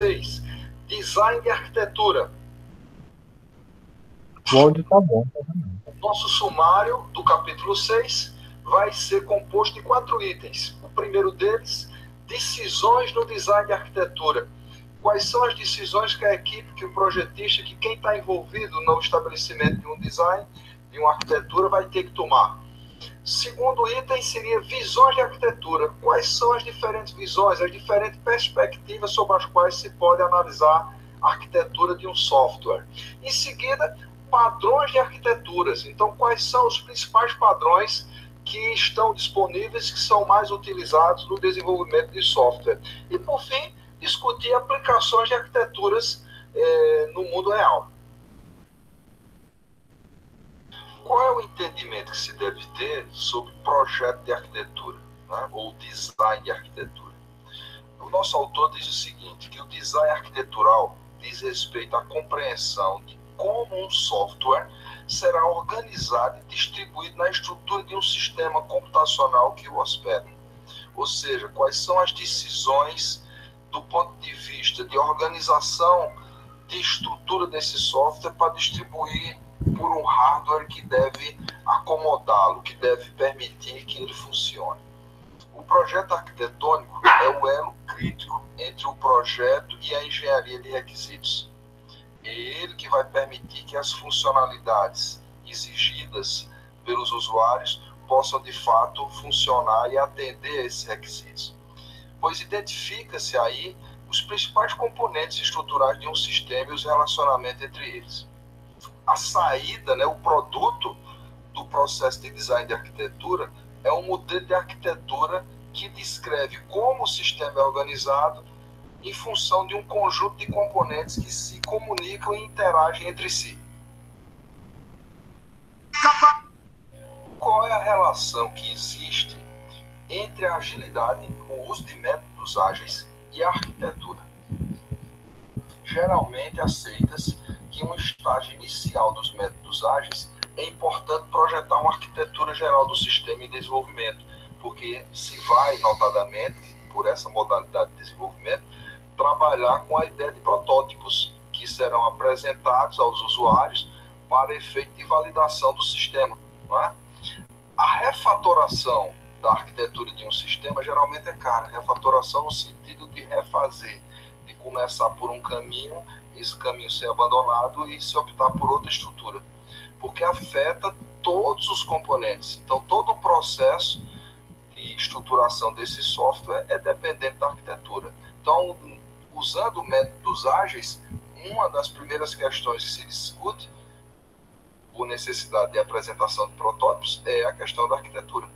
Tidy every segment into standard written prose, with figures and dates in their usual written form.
6, design de arquitetura. O áudio tá bom. Nosso sumário do capítulo 6 vai ser composto de 4 itens. O primeiro deles, decisões no design de arquitetura. Quais são as decisões que a equipe, que o projetista, que quem está envolvido no estabelecimento de um design, de uma arquitetura, vai ter que tomar. Segundo item seria visões de arquitetura. Quais são as diferentes visões, as diferentes perspectivas sobre as quais se pode analisar a arquitetura de um software. Em seguida, padrões de arquiteturas. Então, quais são os principais padrões que estão disponíveis, que são mais utilizados no desenvolvimento de software. E, por fim, discutir aplicações de arquiteturas no mundo real. Qual é o entendimento que se deve ter sobre projeto de arquitetura, né? Ou design de arquitetura? O nosso autor diz o seguinte, que o design arquitetural diz respeito à compreensão de como um software será organizado e distribuído na estrutura de um sistema computacional que o hospeda. Ou seja, quais são as decisões do ponto de vista de organização de estrutura desse software para distribuir por um hardware que deve acomodá-lo, que deve permitir que ele funcione. O projeto arquitetônico é o elo crítico entre o projeto e a engenharia de requisitos. É ele que vai permitir que as funcionalidades exigidas pelos usuários possam de fato funcionar e atender a esses requisitos. Pois identifica-se aí os principais componentes estruturais de um sistema e os relacionamentos entre eles. A saída, né, o produto do processo de design de arquitetura é um modelo de arquitetura que descreve como o sistema é organizado em função de um conjunto de componentes que se comunicam e interagem entre si. Qual é a relação que existe entre a agilidade, o uso de métodos ágeis e a arquitetura? Geralmente aceita-se que um estágio inicial dos métodos ágeis é importante projetar uma arquitetura geral do sistema em desenvolvimento, porque se vai, notadamente, por essa modalidade de desenvolvimento, trabalhar com a ideia de protótipos que serão apresentados aos usuários para efeito de validação do sistema. Não é? A refatoração da arquitetura de um sistema geralmente é cara. Refatoração no sentido de refazer, de começar por um caminho, esse caminho ser abandonado e se optar por outra estrutura, porque afeta todos os componentes. Então, todo o processo de estruturação desse software é dependente da arquitetura. Então, usando métodos ágeis, uma das primeiras questões que se discute, por necessidade de apresentação de protótipos, é a questão da arquitetura.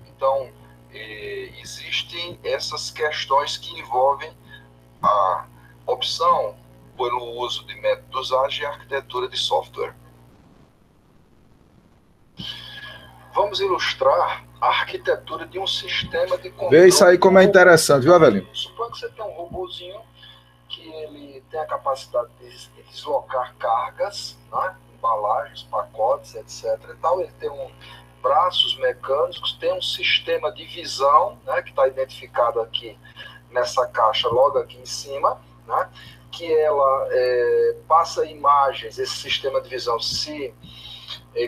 Então, existem essas questões que envolvem a opção pelo uso de métodos ágeis e arquitetura de software. Vamos ilustrar a arquitetura de um sistema de controle. Vê isso aí como é interessante, viu, Avelino? Suponha que você tem um robozinho que ele tem a capacidade de deslocar cargas, né? Embalagens, pacotes, etc. E tal. Ele tem braços mecânicos, tem um sistema de visão, né? Que está identificado aqui nessa caixa logo aqui em cima, né? Que ela passa imagens, esse sistema de visão se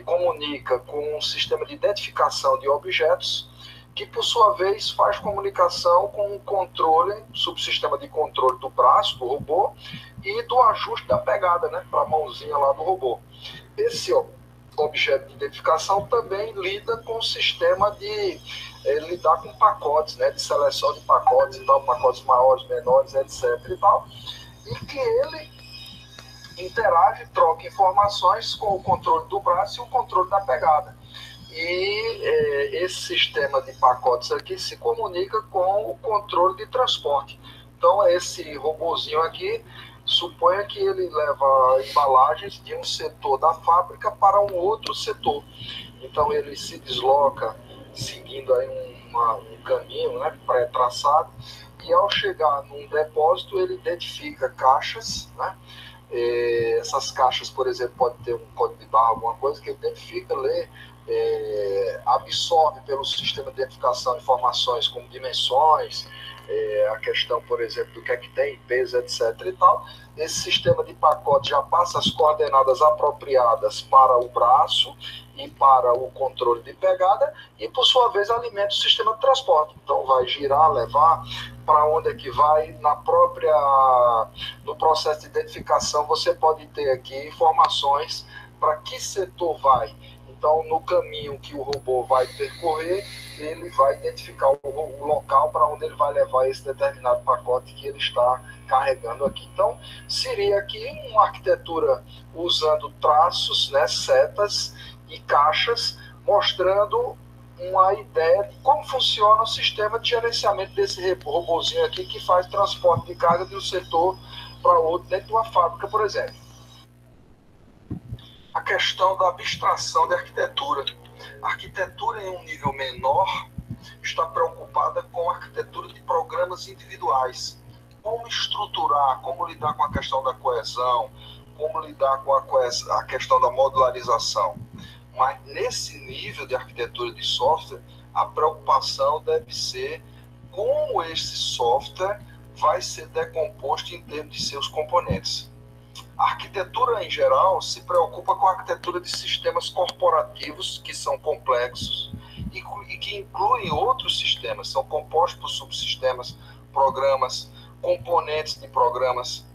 comunica com um sistema de identificação de objetos, que por sua vez faz comunicação com o controle, subsistema de controle do braço do robô e do ajuste da pegada, né, para a mãozinha lá do robô. Esse objeto de identificação também lida com o sistema de lidar com pacotes, né, de seleção de pacotes e tal, pacotes maiores, menores, etc. e tal, e que ele interage, troca informações com o controle do braço e o controle da pegada. E esse sistema de pacotes aqui se comunica com o controle de transporte. Então, esse robozinho aqui, suponha que ele leva embalagens de um setor da fábrica para um outro setor. Então, ele se desloca seguindo aí um caminho, né, pré-traçado, e ao chegar num depósito, ele identifica caixas, né? Essas caixas, por exemplo, pode ter um código de barra, alguma coisa que identifica, lê, absorve pelo sistema de identificação informações como dimensões, a questão, por exemplo, do que é que tem, peso, etc. e tal. Esse sistema de pacote já passa as coordenadas apropriadas para o braço e para o controle de pegada e, por sua vez, alimenta o sistema de transporte. Então, vai girar, levar, para onde é que vai, no processo de identificação, você pode ter aqui informações para que setor vai. Então, no caminho que o robô vai percorrer, ele vai identificar o local para onde ele vai levar esse determinado pacote que ele está carregando aqui. Então, seria aqui uma arquitetura usando traços, né, setas e caixas, mostrando uma ideia de como funciona o sistema de gerenciamento desse robôzinho aqui que faz transporte de carga de um setor para outro dentro de uma fábrica, por exemplo. A questão da abstração de arquitetura. A arquitetura em um nível menor está preocupada com a arquitetura de programas individuais. Como estruturar, como lidar com a questão da coesão, como lidar com a questão da modularização. Mas nesse nível de arquitetura de software, a preocupação deve ser como esse software vai ser decomposto em termos de seus componentes. A arquitetura, em geral, se preocupa com a arquitetura de sistemas corporativos, que são complexos, e que incluem outros sistemas, são compostos por subsistemas, programas, componentes de programas.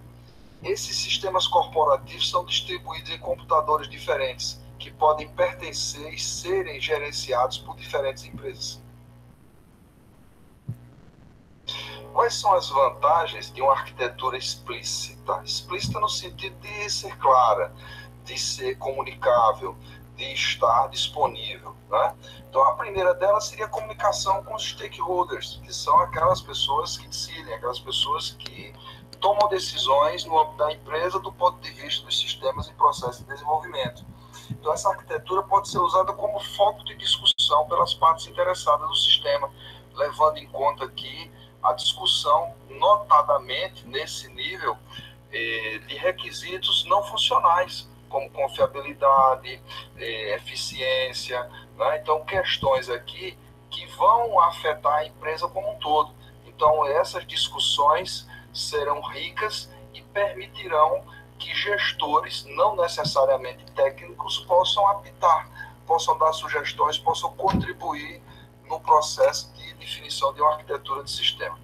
Esses sistemas corporativos são distribuídos em computadores diferentes, que podem pertencer e serem gerenciados por diferentes empresas. Quais são as vantagens de uma arquitetura explícita? Explícita no sentido de ser clara, de ser comunicável, de estar disponível, né? Então, a primeira delas seria a comunicação com os stakeholders, que são aquelas pessoas que decidem, aquelas pessoas que tomam decisões no âmbito da empresa do ponto de vista dos sistemas e processos de desenvolvimento. Então, essa arquitetura pode ser usada como foco de discussão pelas partes interessadas no sistema, levando em conta aqui a discussão, notadamente, nesse nível de requisitos não funcionais, como confiabilidade, eficiência, né? Então, questões aqui que vão afetar a empresa como um todo. Então, essas discussões serão ricas e permitirão que gestores, não necessariamente técnicos, possam apitar, possam dar sugestões, possam contribuir no processo de definição de uma arquitetura de sistema.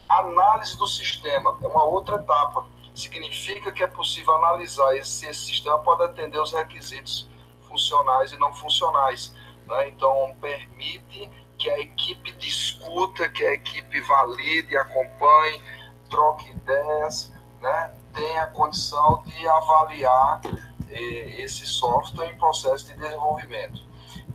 Análise do sistema é uma outra etapa. Significa que é possível analisar se esse sistema pode atender os requisitos funcionais e não funcionais, né? Então, permite que a equipe discuta, que a equipe valide, acompanhe, troque ideias, né? Tenha a condição de avaliar esse software em processo de desenvolvimento.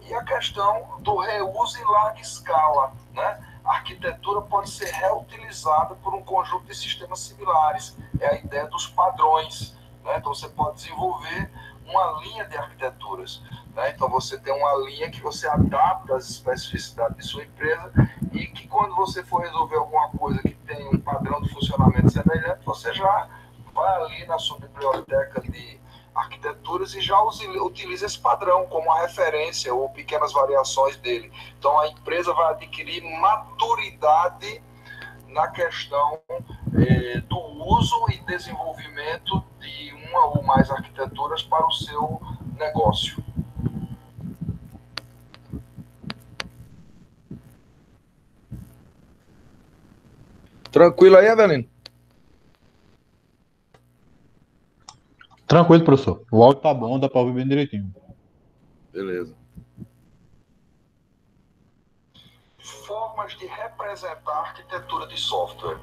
E a questão do reuso em larga escala, né? A arquitetura pode ser reutilizada por um conjunto de sistemas similares. É a ideia dos padrões, né? Então, você pode desenvolver uma linha de arquiteturas, né? Então, você tem uma linha que você adapta às especificidades de sua empresa e que, quando você for resolver alguma coisa que tem um padrão de funcionamento semelhante, você já vai ali na sua biblioteca de arquiteturas e já utiliza esse padrão como uma referência ou pequenas variações dele. Então, a empresa vai adquirir maturidade na questão do uso e desenvolvimento de uma ou mais arquiteturas para o seu negócio. Tranquilo aí, Avelino? Tranquilo, professor. O áudio tá bom, dá para ouvir bem direitinho. Beleza. Formas de representar a arquitetura de software,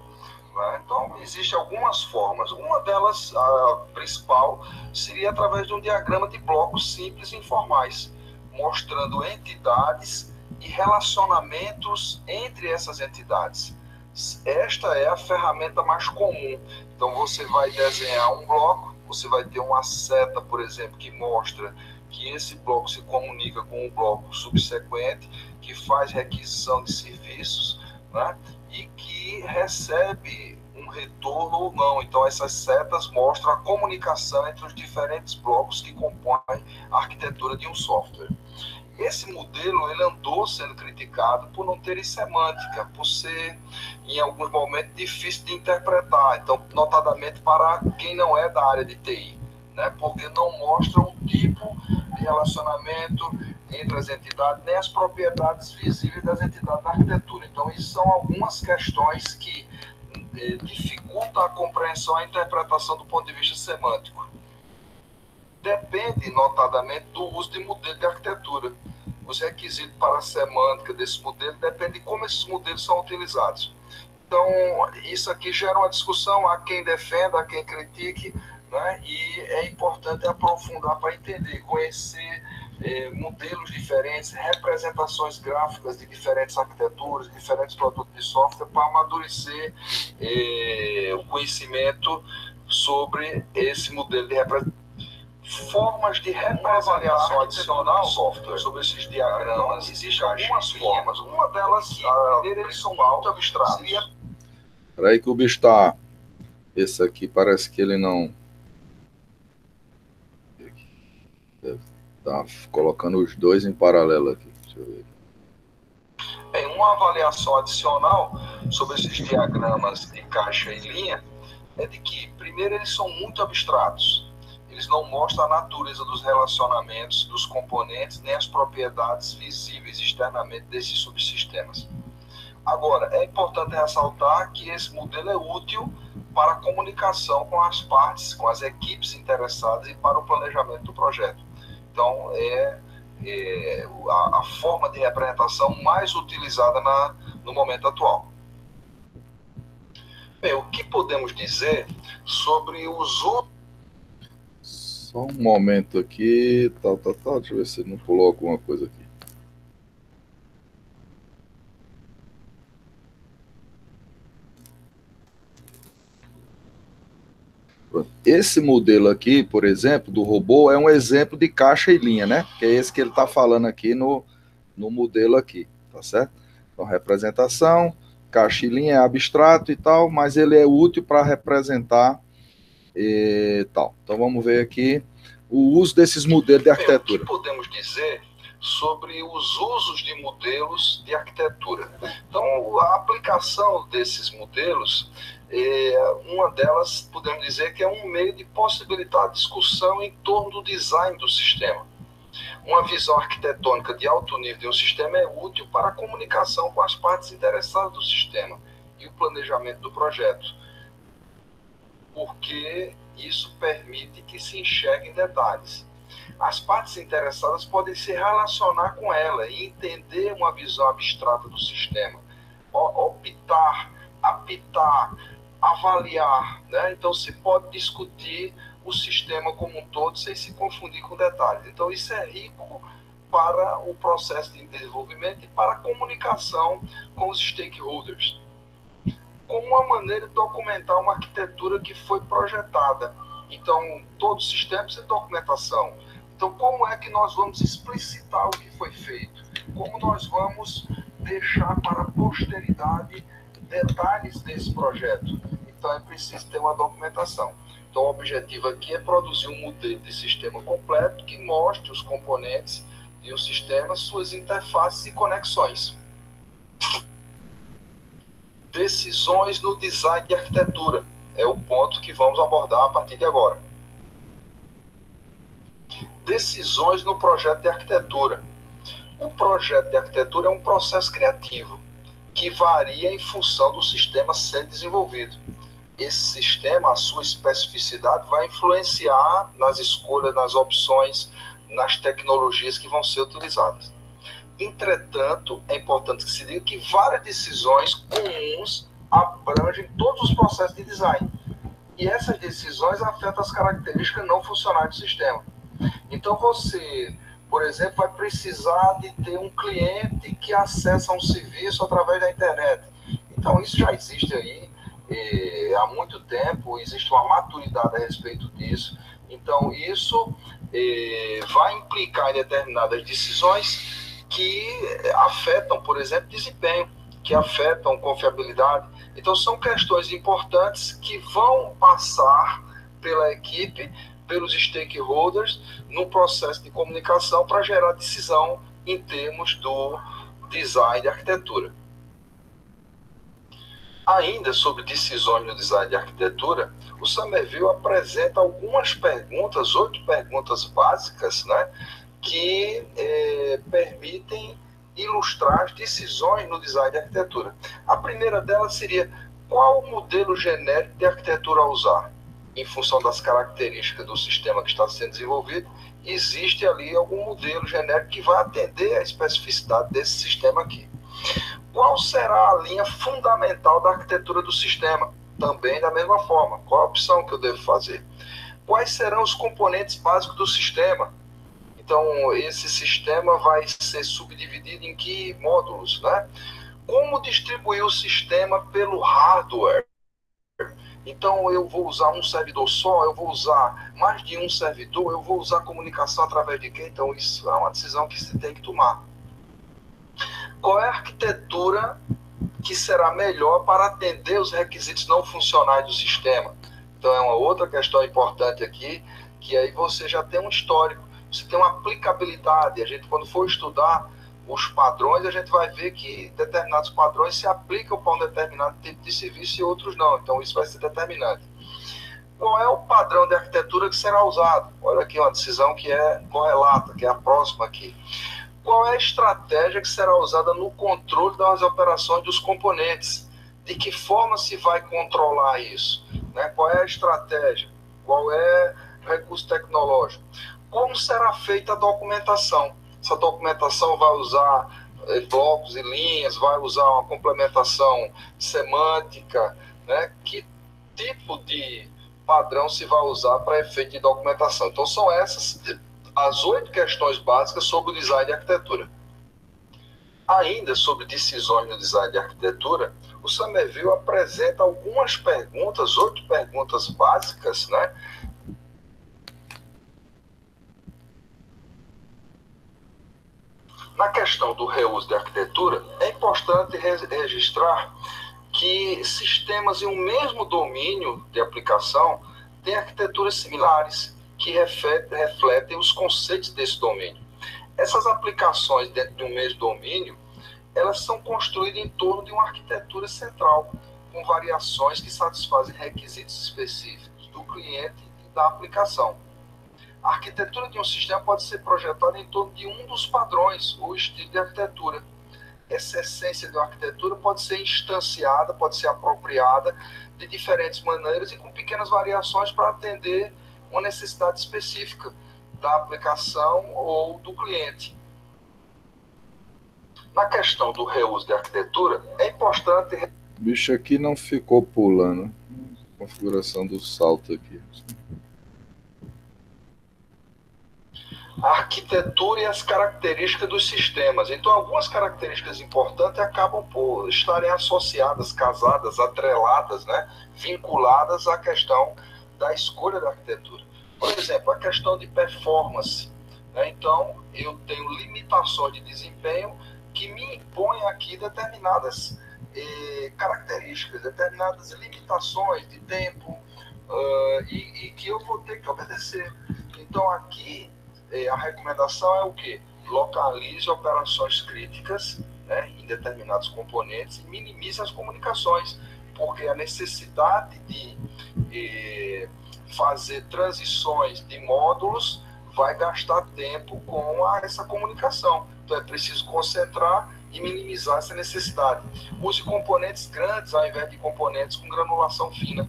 né? Então, existem algumas formas. Uma delas, a principal, seria através de um diagrama de blocos simples e informais, mostrando entidades e relacionamentos entre essas entidades. Esta é a ferramenta mais comum. Então, você vai desenhar um bloco, você vai ter uma seta, por exemplo, que mostra que esse bloco se comunica com o bloco subsequente, que faz requisição de serviços, né? E que recebe um retorno ou não. Então, essas setas mostram a comunicação entre os diferentes blocos que compõem a arquitetura de um software. esse modelo ele andou sendo criticado por não ter semântica, por ser, em alguns momentos, difícil de interpretar. Então, notadamente para quem não é da área de TI, né? Porque não mostra um tipo de relacionamento entre as entidades, nem as propriedades visíveis das entidades da arquitetura. Então, isso são algumas questões que dificultam a compreensão e a interpretação do ponto de vista semântico. Depende, notadamente, do uso de modelo de arquitetura. Os requisitos para a semântica desse modelo dependem de como esses modelos são utilizados. Então, isso aqui gera uma discussão, há quem defenda, há quem critique, né? E é importante aprofundar para entender, conhecer modelos diferentes, representações gráficas de diferentes arquiteturas, diferentes produtos de software, para amadurecer o conhecimento sobre esse modelo de representação. Formas de reavaliação adicional software sobre esses diagramas, existem algumas formas. Uma delas, eles são muito abstratos. Espera aí que o bicho está... Esse aqui parece que ele não... Deve estar colocando os dois em paralelo aqui. Deixa eu ver. Em uma avaliação adicional sobre esses diagramas de caixa e linha, é de que, primeiro, eles são muito abstratos. Eles não mostram a natureza dos relacionamentos, dos componentes, nem as propriedades visíveis externamente desses subsistemas. Agora, é importante ressaltar que esse modelo é útil para a comunicação com as partes, com as equipes interessadas e para o planejamento do projeto. Então, a forma de representação mais utilizada no momento atual. Bem, o que podemos dizer sobre os outros... Só um momento aqui, deixa eu ver se não pulou alguma coisa aqui. Esse modelo aqui, por exemplo, do robô, é um exemplo de caixa e linha, né? Que é esse que ele está falando aqui no modelo aqui, tá certo? Então, representação, caixa e linha é abstrato e tal, mas ele é útil para representar e tal. Então, vamos ver aqui o uso desses modelos de arquitetura. O que podemos dizer sobre os usos de modelos de arquitetura? Então, a aplicação desses modelos, uma delas, podemos dizer que é um meio de possibilitar discussão em torno do design do sistema. Uma visão arquitetônica de alto nível de um sistema é útil para a comunicação com as partes interessadas do sistema e o planejamento do projeto, porque isso permite que se enxerguem detalhes. As partes interessadas podem se relacionar com ela e entender uma visão abstrata do sistema, optar, apitar, avaliar, né? Então se pode discutir o sistema como um todo sem se confundir com detalhes. Então isso é rico para o processo de desenvolvimento e para a comunicação com os stakeholders, como uma maneira de documentar uma arquitetura que foi projetada. Então, todo sistema precisa de documentação. Então, como é que nós vamos explicitar o que foi feito? Como nós vamos deixar para a posteridade detalhes desse projeto? Então, é preciso ter uma documentação. Então, o objetivo aqui é produzir um modelo de sistema completo que mostre os componentes de um sistema, suas interfaces e conexões. Decisões no design de arquitetura é o ponto que vamos abordar a partir de agora. Decisões no projeto de arquitetura. O projeto de arquitetura é um processo criativo que varia em função do sistema ser desenvolvido. Esse sistema, a sua especificidade, vai influenciar nas escolhas, nas opções, nas tecnologias que vão ser utilizadas. Entretanto, é importante que se diga que várias decisões comuns abrangem todos os processos de design. E essas decisões afetam as características não funcionais do sistema. Então você, por exemplo, vai precisar de ter um cliente que acessa um serviço através da internet. Então isso já existe aí há muito tempo, existe uma maturidade a respeito disso. Então isso vai implicar em determinadas decisões que afetam, por exemplo, desempenho, que afetam confiabilidade. Então, são questões importantes que vão passar pela equipe, pelos stakeholders, no processo de comunicação para gerar decisão em termos do design de arquitetura. Ainda sobre decisões no design de arquitetura, o Somerville apresenta algumas perguntas, 8 perguntas básicas, né, que permitem ilustrar as decisões no design de arquitetura. A primeira delas seria: qual o modelo genérico de arquitetura a usar? Em função das características do sistema que está sendo desenvolvido, existe ali algum modelo genérico que vai atender à especificidade desse sistema aqui. Qual será a linha fundamental da arquitetura do sistema? Também da mesma forma. Qual a opção que eu devo fazer? Quais serão os componentes básicos do sistema? Então, esse sistema vai ser subdividido em que módulos, né? Como distribuir o sistema pelo hardware? Então, eu vou usar um servidor só, eu vou usar mais de um servidor, eu vou usar comunicação através de quê? Então, isso é uma decisão que você tem que tomar. Qual é a arquitetura que será melhor para atender os requisitos não funcionais do sistema? Então, é uma outra questão importante aqui, que aí você já tem um histórico, você tem uma aplicabilidade. A gente, quando for estudar os padrões, a gente vai ver que determinados padrões se aplicam para um determinado tipo de serviço e outros não. Então, isso vai ser determinante. Qual é o padrão de arquitetura que será usado? Olha aqui uma decisão que é correlata, que é a próxima aqui. Qual é a estratégia que será usada no controle das operações dos componentes? De que forma se vai controlar isso? Né? Qual é a estratégia? Qual é o recurso tecnológico? Como será feita a documentação? Essa documentação vai usar blocos e linhas, vai usar uma complementação semântica, né? Que tipo de padrão se vai usar para efeito de documentação? Então, são essas as 8 questões básicas sobre o design de arquitetura. Ainda sobre decisões no design de arquitetura, o Somerville apresenta algumas perguntas, 8 perguntas básicas, né? Na questão do reuso de arquitetura, é importante registrar que sistemas em um mesmo domínio de aplicação têm arquiteturas similares, que refletem os conceitos desse domínio. Essas aplicações dentro de um mesmo domínio, elas são construídas em torno de uma arquitetura central, com variações que satisfazem requisitos específicos do cliente e da aplicação. A arquitetura de um sistema pode ser projetada em torno de um dos padrões ou estilo de arquitetura. Essa essência de uma arquitetura pode ser instanciada, pode ser apropriada de diferentes maneiras e com pequenas variações para atender uma necessidade específica da aplicação ou do cliente. Na questão do reuso de arquitetura, é importante... O bicho aqui não ficou pulando. Configuração do salto aqui. A arquitetura e as características dos sistemas. Então, algumas características importantes acabam por estarem associadas, casadas, atreladas, né? Vinculadas à questão da escolha da arquitetura. Por exemplo, a questão de performance, né? Então, eu tenho limitações de desempenho que me impõem aqui determinadas características, determinadas limitações de tempo e que eu vou ter que obedecer. Então, aqui, a recomendação é o quê? Localize operações críticas, né, em determinados componentes e minimize as comunicações, porque a necessidade de fazer transições de módulos vai gastar tempo com essa comunicação. Então é preciso concentrar e minimizar essa necessidade. Use componentes grandes ao invés de componentes com granulação fina.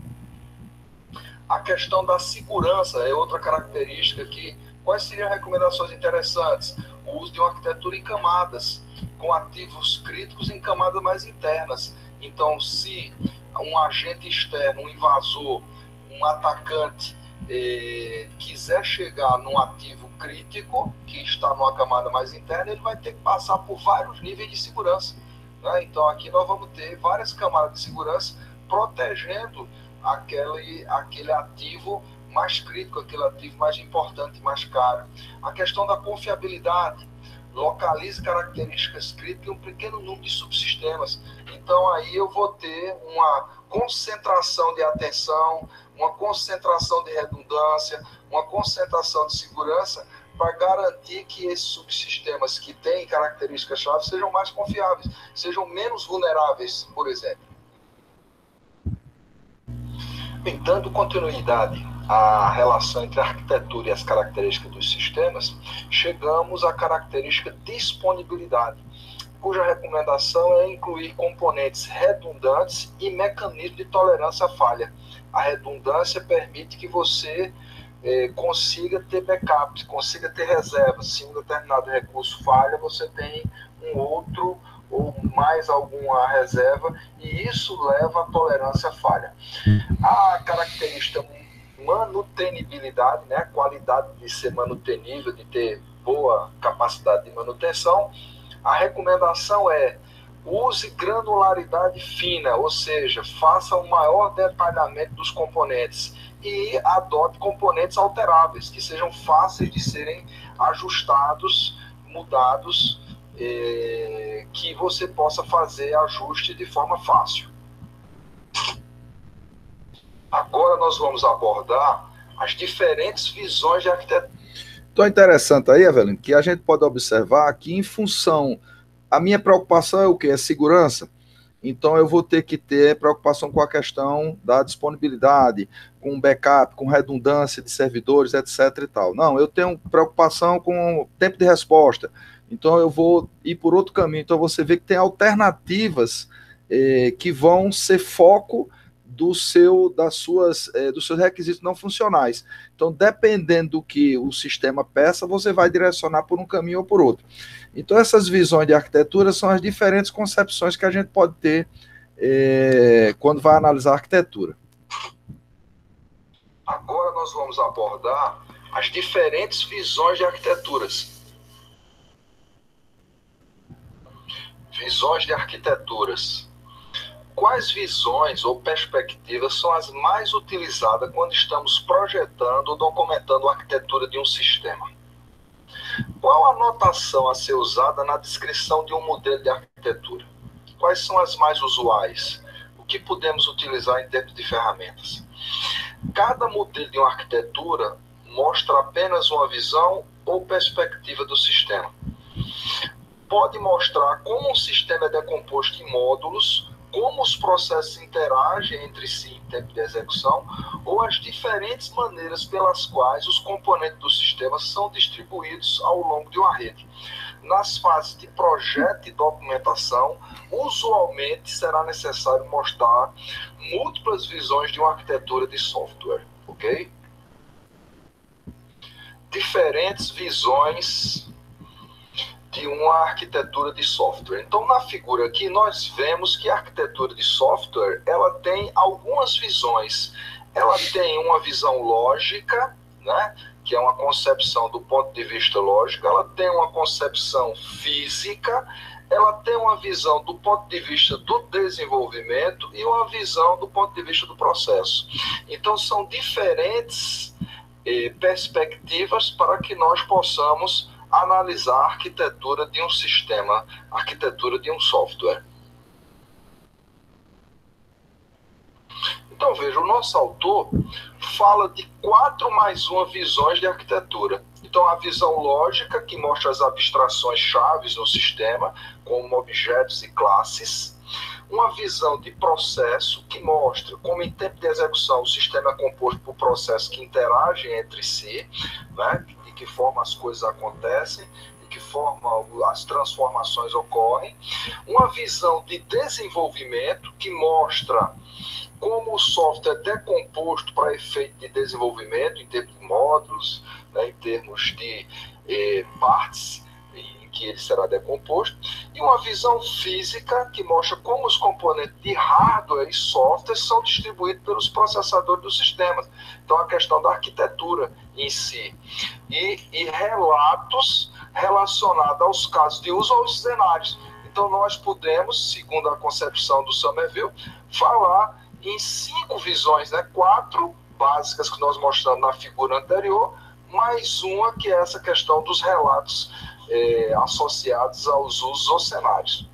A questão da segurança é outra característica que... Quais seriam recomendações interessantes? O uso de uma arquitetura em camadas, com ativos críticos em camadas mais internas. Então, se um agente externo, um invasor, um atacante, quiser chegar num ativo crítico, que está numa camada mais interna, ele vai ter que passar por vários níveis de segurança, né? Então, aqui nós vamos ter várias camadas de segurança protegendo aquele ativo mais crítico, aquele ativo mais importante, mais caro. A questão da confiabilidade, localize características críticas em um pequeno número de subsistemas. Então aí eu vou ter uma concentração de atenção, uma concentração de redundância, uma concentração de segurança para garantir que esses subsistemas que têm características-chave sejam mais confiáveis, sejam menos vulneráveis, por exemplo. Bem, dando continuidade à relação entre a arquitetura e as características dos sistemas, chegamos à característica disponibilidade, cuja recomendação é incluir componentes redundantes e mecanismos de tolerância à falha. A redundância permite que você consiga ter backups, consiga ter reservas. Se um determinado recurso falha, você tem um outro ou mais alguma reserva, e isso leva à tolerância à falha. A característica manutenibilidade, né, a qualidade de ser manutenível, de ter boa capacidade de manutenção, a recomendação é: use granularidade fina, ou seja, faça um maior detalhamento dos componentes e adote componentes alteráveis, que sejam fáceis de serem ajustados, mudados, que você possa fazer ajuste de forma fácil. Agora nós vamos abordar as diferentes visões de arquitetura. Então é interessante aí, Evelyn, que a gente pode observar que em função, a minha preocupação é o quê? É segurança. Então eu vou ter que ter preocupação com a questão da disponibilidade, com backup, com redundância de servidores, etc e tal. Não, eu tenho preocupação com tempo de resposta. Então eu vou ir por outro caminho. Então você vê que tem alternativas que vão ser foco dos seus requisitos não funcionais. Então, dependendo do que o sistema peça, você vai direcionar por um caminho ou por outro. Então, essas visões de arquitetura são as diferentes concepções que a gente pode ter quando vai analisar a arquitetura. Agora nós vamos abordar as diferentes visões de arquiteturas. Visões de arquiteturas. Quais visões ou perspectivas são as mais utilizadas quando estamos projetando ou documentando a arquitetura de um sistema? Qual a notação a ser usada na descrição de um modelo de arquitetura? Quais são as mais usuais? O que podemos utilizar em termos de ferramentas? Cada modelo de uma arquitetura mostra apenas uma visão ou perspectiva do sistema. Pode mostrar como um sistema é decomposto em módulos, como os processos interagem entre si em tempo de execução, ou as diferentes maneiras pelas quais os componentes do sistema são distribuídos ao longo de uma rede. Nas fases de projeto e documentação, usualmente será necessário mostrar múltiplas visões de uma arquitetura de software, ok? Diferentes visões de uma arquitetura de software. Então, na figura aqui, nós vemos que a arquitetura de software, ela tem algumas visões. Ela tem uma visão lógica, né, que é uma concepção do ponto de vista lógico, ela tem uma concepção física, ela tem uma visão do ponto de vista do desenvolvimento e uma visão do ponto de vista do processo. Então, são diferentes perspectivas para que nós possamos analisar a arquitetura de um sistema, a arquitetura de um software. Então veja, o nosso autor fala de 4+1 visões de arquitetura. Então a visão lógica, que mostra as abstrações chaves no sistema, como objetos e classes. Uma visão de processo, que mostra como em tempo de execução o sistema é composto por processos que interagem entre si, né? De que forma as coisas acontecem, de que forma as transformações ocorrem. Uma visão de desenvolvimento, que mostra como o software é decomposto para efeito de desenvolvimento, em termos de módulos, né, em termos de partes em que ele será decomposto, e uma visão física que mostra como os componentes de hardware e software são distribuídos pelos processadores do sistema. Então, a questão da arquitetura em si. E relatos relacionados aos casos de uso aos cenários. Então, nós podemos, segundo a concepção do Somerville, falar em 5 visões, né? 4 básicas que nós mostramos na figura anterior, mais uma que é essa questão dos relatos associados aos usos ou cenários.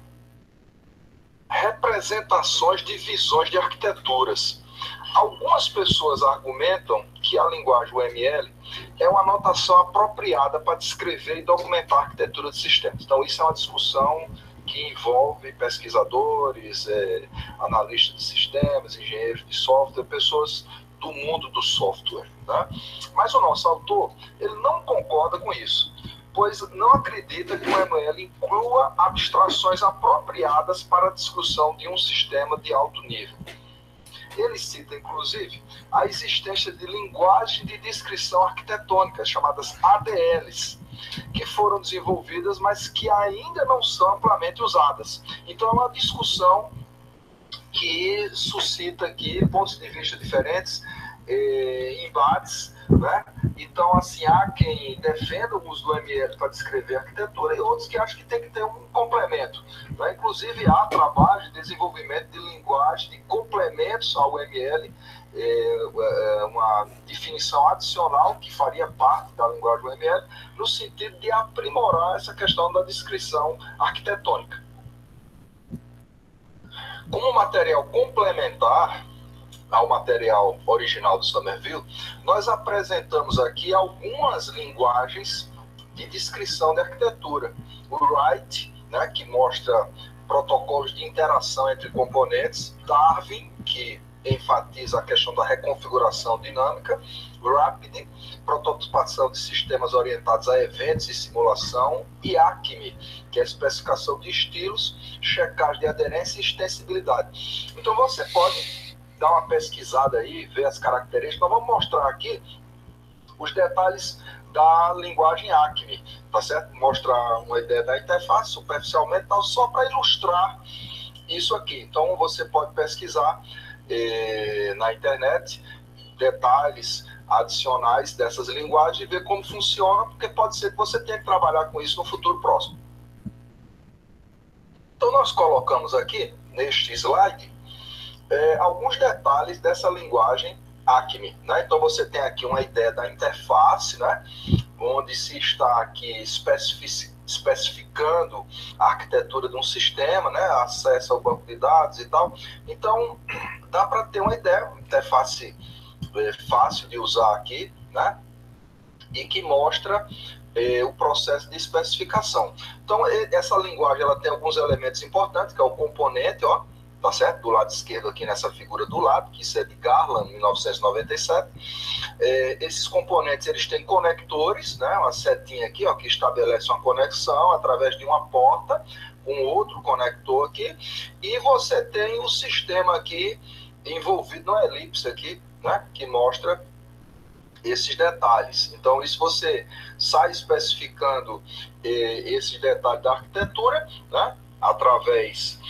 Representações de visões de arquiteturas. Algumas pessoas argumentam que a linguagem UML é uma notação apropriada para descrever e documentar a arquitetura de sistemas. Então, isso é uma discussão que envolve pesquisadores, analistas de sistemas, engenheiros de software, pessoas do mundo do software. Né? Mas o nosso autor, ele não concorda com isso, pois não acredita que o ML inclua abstrações apropriadas para a discussão de um sistema de alto nível. Ele cita, inclusive, a existência de linguagens de descrição arquitetônica, chamadas ADLs, que foram desenvolvidas, mas que ainda não são amplamente usadas. Então, é uma discussão que suscita aqui pontos de vista diferentes, embates, né? Então, assim, há quem defenda o uso do ML para descrever a arquitetura e outros que acham que tem que ter um complemento. Né? Inclusive, há trabalho de desenvolvimento de linguagem, de complementos ao ML, uma definição adicional que faria parte da linguagem do ML, no sentido de aprimorar essa questão da descrição arquitetônica. Como material complementar ao material original do Somerville, nós apresentamos aqui algumas linguagens de descrição de arquitetura. O Wright, né, que mostra protocolos de interação entre componentes, Darwin, que enfatiza a questão da reconfiguração dinâmica, Rapid, prototipação de sistemas orientados a eventos e simulação, e Acme, que é a especificação de estilos, checagem de aderência e extensibilidade. Então você pode dar uma pesquisada aí, ver as características. Nós vamos mostrar aqui os detalhes da linguagem Acme, tá certo? Mostrar uma ideia da interface superficialmente, tá, só para ilustrar isso aqui. Então você pode pesquisar na internet detalhes adicionais dessas linguagens e ver como funciona, porque pode ser que você tenha que trabalhar com isso no futuro próximo. Então nós colocamos aqui, neste slide, alguns detalhes dessa linguagem Acme, né? Então você tem aqui uma ideia da interface, né? Onde se está aqui especificando a arquitetura de um sistema, né? Acesso ao banco de dados e tal. Então dá para ter uma ideia, interface fácil de usar aqui, né? E que mostra o processo de especificação. Então essa linguagem ela tem alguns elementos importantes, que é o componente, ó, tá certo? Do lado esquerdo aqui nessa figura do lado, que isso é de Garland, 1997. Esses componentes, eles têm conectores, né? Uma setinha aqui, ó, que estabelece uma conexão através de uma porta, um outro conector aqui, e você tem o sistema aqui envolvido na elipse aqui, né? Que mostra esses detalhes. Então, isso você sai especificando esses detalhes da arquitetura, né? Através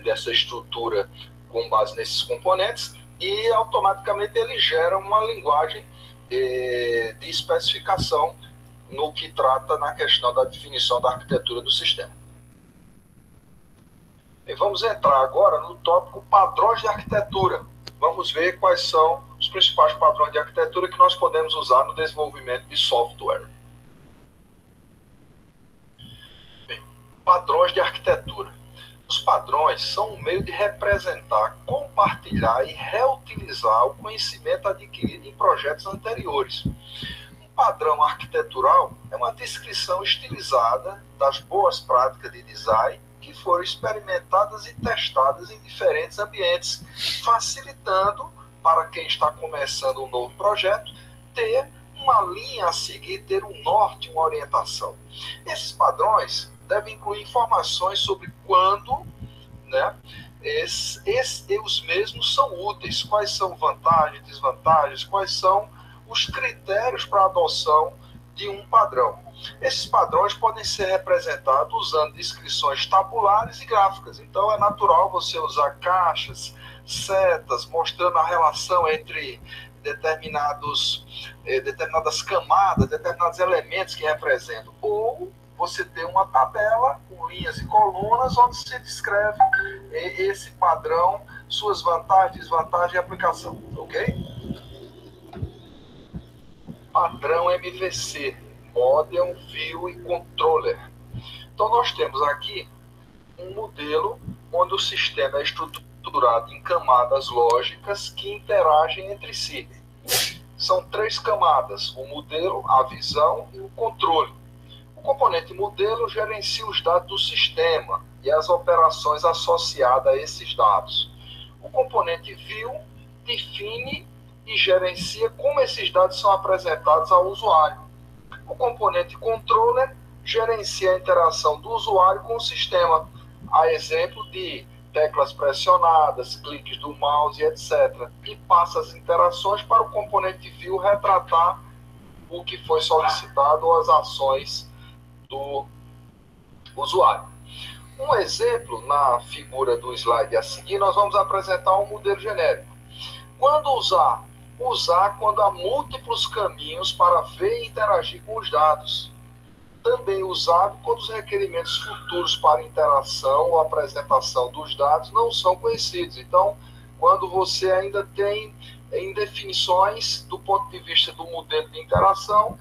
dessa estrutura com base nesses componentes, e automaticamente ele gera uma linguagem de especificação no que trata na questão da definição da arquitetura do sistema. E vamos entrar agora no tópico padrões de arquitetura. Vamos ver quais são os principais padrões de arquitetura que nós podemos usar no desenvolvimento de software. Bem, padrões de arquitetura. Os padrões são um meio de representar, compartilhar e reutilizar o conhecimento adquirido em projetos anteriores. Um padrão arquitetural é uma descrição estilizada das boas práticas de design que foram experimentadas e testadas em diferentes ambientes, facilitando para quem está começando um novo projeto ter uma linha a seguir, ter um norte, uma orientação. Esses padrões devem incluir informações sobre quando, né, os mesmos são úteis, quais são vantagens, desvantagens, quais são os critérios para a adoção de um padrão. Esses padrões podem ser representados usando descrições tabulares e gráficas. Então é natural você usar caixas, setas, mostrando a relação entre determinadas camadas, determinados elementos que representam. Ou você tem uma tabela com linhas e colunas onde se descreve esse padrão, suas vantagens, desvantagens e aplicação. Ok? Padrão MVC. Model, View e Controller. Então nós temos aqui um modelo onde o sistema é estruturado em camadas lógicas que interagem entre si. são 3 camadas: o modelo, a visão e o controle. O componente modelo gerencia os dados do sistema e as operações associadas a esses dados. O componente view define e gerencia como esses dados são apresentados ao usuário. O componente controller gerencia a interação do usuário com o sistema, a exemplo de teclas pressionadas, cliques do mouse, etc. E passa as interações para o componente view retratar o que foi solicitado ou as ações do usuário. Um exemplo, na figura do slide a seguir, nós vamos apresentar um modelo genérico. Quando usar? Usar quando há múltiplos caminhos para ver e interagir com os dados. Também usado quando os requerimentos futuros para interação ou apresentação dos dados não são conhecidos. Então, quando você ainda tem indefinições do ponto de vista do modelo de interação,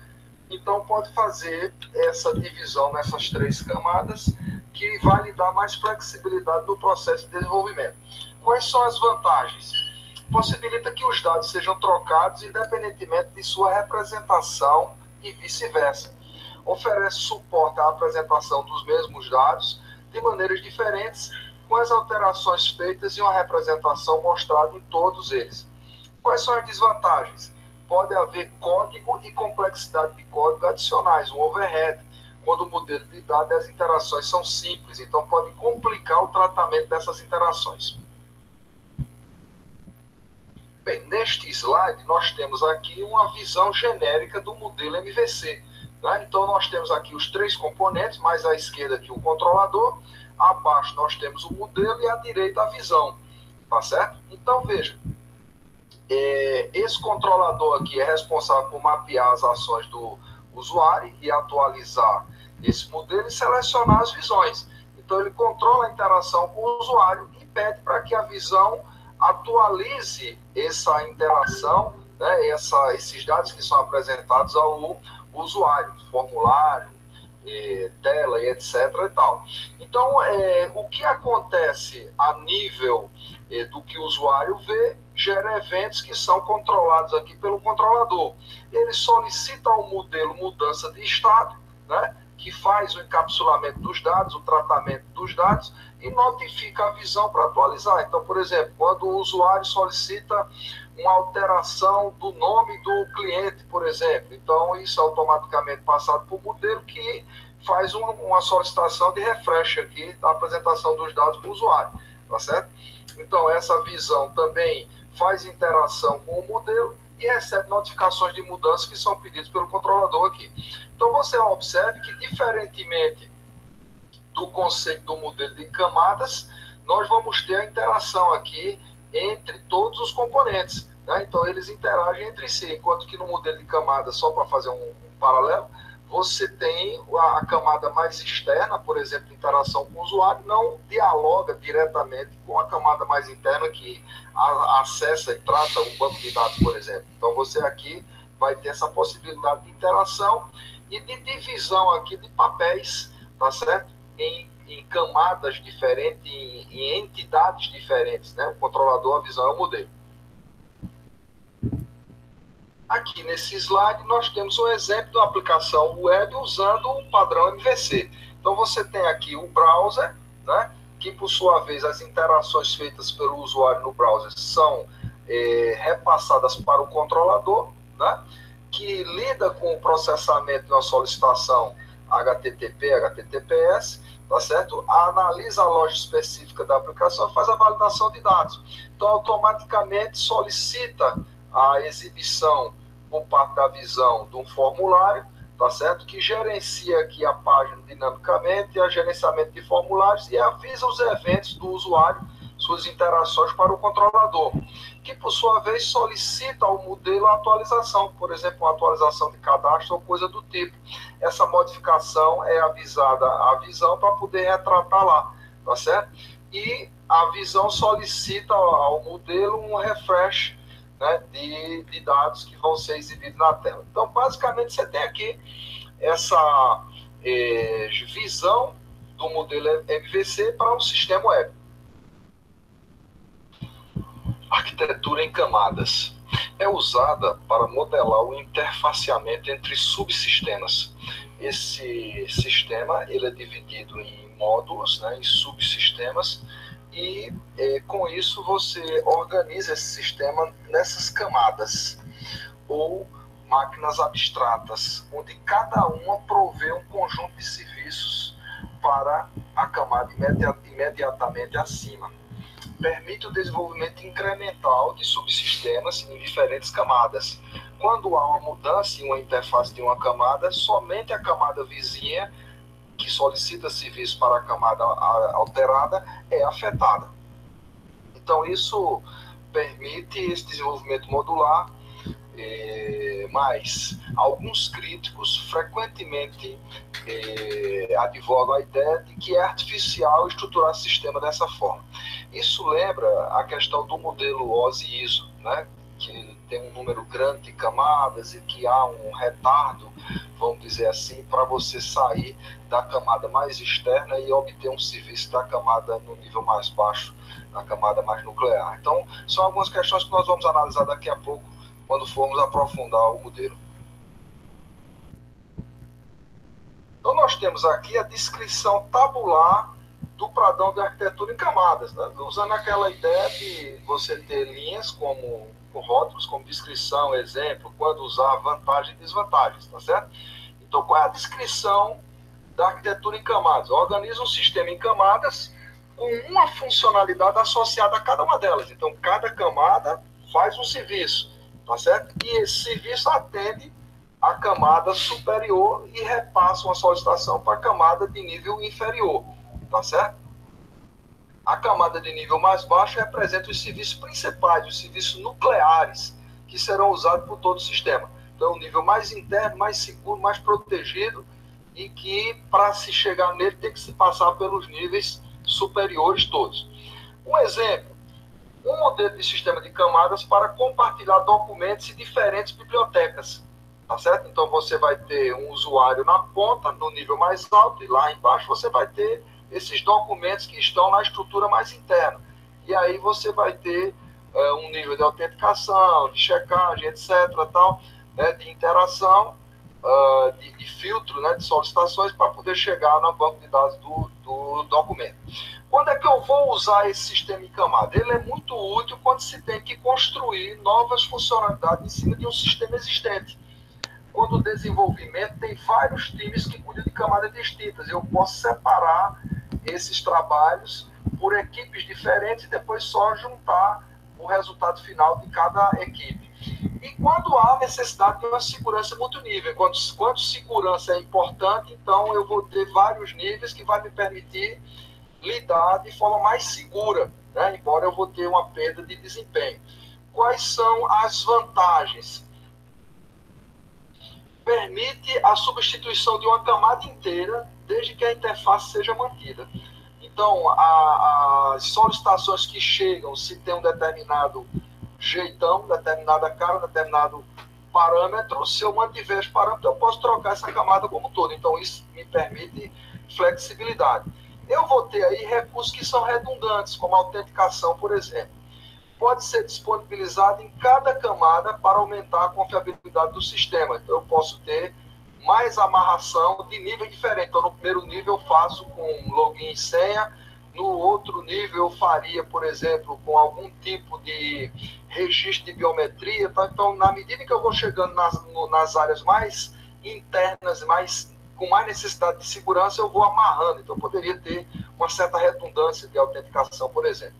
então pode fazer essa divisão nessas 3 camadas, que vai lhe dar mais flexibilidade no processo de desenvolvimento. Quais são as vantagens? Possibilita que os dados sejam trocados independentemente de sua representação e vice-versa. Oferece suporte à apresentação dos mesmos dados de maneiras diferentes, com as alterações feitas e uma representação mostrada em todos eles. Quais são as desvantagens? Pode haver código e complexidade de código adicionais, um overhead, quando o modelo de dados e as interações são simples, então pode complicar o tratamento dessas interações. Bem, neste slide nós temos aqui uma visão genérica do modelo MVC. Né? Então nós temos aqui os 3 componentes, mais à esquerda aqui o controlador, abaixo nós temos o modelo e à direita a visão. Tá certo? Então veja, esse controlador aqui é responsável por mapear as ações do usuário e atualizar esse modelo e selecionar as visões. Então ele controla a interação com o usuário e pede para que a visão atualize essa interação, né, esses dados que são apresentados ao usuário, formulário, tela e etc. e tal. Então, o que acontece a nível do que o usuário vê, gera eventos que são controlados aqui pelo controlador. Ele solicita ao modelo mudança de estado, né, que faz o encapsulamento dos dados, o tratamento dos dados, e notifica a visão para atualizar. Então, por exemplo, quando o usuário solicita uma alteração do nome do cliente, por exemplo, então isso é automaticamente passado para o modelo que faz uma solicitação de refresh aqui da apresentação dos dados para o usuário, tá certo? Então, essa visão também faz interação com o modelo e recebe notificações de mudanças que são pedidas pelo controlador aqui. Então, você observe que, diferentemente do conceito do modelo de camadas, nós vamos ter a interação aqui entre todos os componentes. Né? Então, eles interagem entre si, enquanto que no modelo de camadas, só para fazer um paralelo, você tem a camada mais externa, por exemplo, interação com o usuário, não dialoga diretamente com a camada mais interna que acessa e trata o banco de dados, por exemplo. Então, você aqui vai ter essa possibilidade de interação e de divisão aqui de papéis, tá certo? Em camadas diferentes, em entidades diferentes, né? O controlador, a visão é o modelo. Aqui nesse slide nós temos um exemplo de uma aplicação web usando o padrão MVC. Então você tem aqui o browser, né, que por sua vez as interações feitas pelo usuário no browser são repassadas para o controlador, né, que lida com o processamento de uma solicitação HTTP, HTTPS, tá certo? Analisa a loja específica da aplicação e faz a validação de dados. Então automaticamente solicita a exibição por parte da visão de um formulário, tá certo? Que gerencia aqui a página dinamicamente, a gerenciamento de formulários e avisa os eventos do usuário, suas interações para o controlador, que por sua vez solicita ao modelo a atualização, por exemplo, uma atualização de cadastro ou coisa do tipo. Essa modificação é avisada à visão para poder retratar lá, tá certo? E a visão solicita ao modelo um refresh, né, de dados que vão ser exibidos na tela. Então, basicamente, você tem aqui essa visão do modelo MVC para um sistema web. Arquitetura em camadas. é usada para modelar o interfaceamento entre subsistemas. Esse sistema ele é dividido em módulos, né, em subsistemas, e com isso você organiza esse sistema nessas camadas, ou máquinas abstratas, onde cada uma provê um conjunto de serviços para a camada imediatamente acima. Permite o desenvolvimento incremental de subsistemas em diferentes camadas. Quando há uma mudança em uma interface de uma camada, somente a camada vizinha, que solicita serviço para a camada alterada, é afetada. Então, isso permite esse desenvolvimento modular, mas alguns críticos frequentemente advogam a ideia de que é artificial estruturar o sistema dessa forma. Isso lembra a questão do modelo OSI-ISO, né? Que tem um número grande de camadas e que há um retardo, vamos dizer assim, para você sair da camada mais externa e obter um serviço da camada no nível mais baixo, na camada mais nuclear. Então, são algumas questões que nós vamos analisar daqui a pouco, quando formos aprofundar o modelo. Então, nós temos aqui a descrição tabular do padrão de arquitetura em camadas, né? Usando aquela ideia de você ter linhas como rótulos, como descrição, exemplo, quando usar vantagens e desvantagens, tá certo? Então, qual é a descrição da arquitetura em camadas? Organiza um sistema em camadas com uma funcionalidade associada a cada uma delas. Então, cada camada faz um serviço, tá certo? E esse serviço atende a camada superior e repassa uma solicitação para a camada de nível inferior, tá certo? A camada de nível mais baixo representa os serviços principais, os serviços nucleares, que serão usados por todo o sistema. Então, um nível mais interno, mais seguro, mais protegido, e que, para se chegar nele, tem que se passar pelos níveis superiores todos. Um exemplo, um modelo de sistema de camadas para compartilhar documentos em diferentes bibliotecas, tá certo? Então, você vai ter um usuário na ponta, no nível mais alto, e lá embaixo você vai ter esses documentos que estão na estrutura mais interna. E aí você vai ter um nível de autenticação, de checagem, etc., tal, né, de interação, de filtro, né, de solicitações para poder chegar no banco de dados do documento. Quando é que eu vou usar esse sistema em camada? Ele é muito útil quando se tem que construir novas funcionalidades em cima de um sistema existente. Quando o desenvolvimento tem vários times que cuidam de camadas distintas, eu posso separar esses trabalhos por equipes diferentes e depois só juntar o resultado final de cada equipe. E quando há necessidade de uma segurança multinível, quando segurança é importante, então eu vou ter vários níveis que vai me permitir lidar de forma mais segura, né? Embora eu vou ter uma perda de desempenho. Quais são as vantagens? Permite a substituição de uma camada inteira, desde que a interface seja mantida. Então, as solicitações que chegam, se tem um determinado jeitão, determinada cara, determinado parâmetro, se eu mantiver os parâmetros, eu posso trocar essa camada como todo. Então, isso me permite flexibilidade. Eu vou ter aí recursos que são redundantes, como a autenticação, por exemplo. Pode ser disponibilizado em cada camada para aumentar a confiabilidade do sistema. Então, eu posso ter mais amarração de nível diferente. Então, no primeiro nível eu faço com login e senha, no outro nível eu faria, por exemplo, com algum tipo de registro de biometria. Tá? Então, na medida que eu vou chegando nas áreas mais internas, com mais necessidade de segurança, eu vou amarrando. Então, eu poderia ter uma certa redundância de autenticação, por exemplo.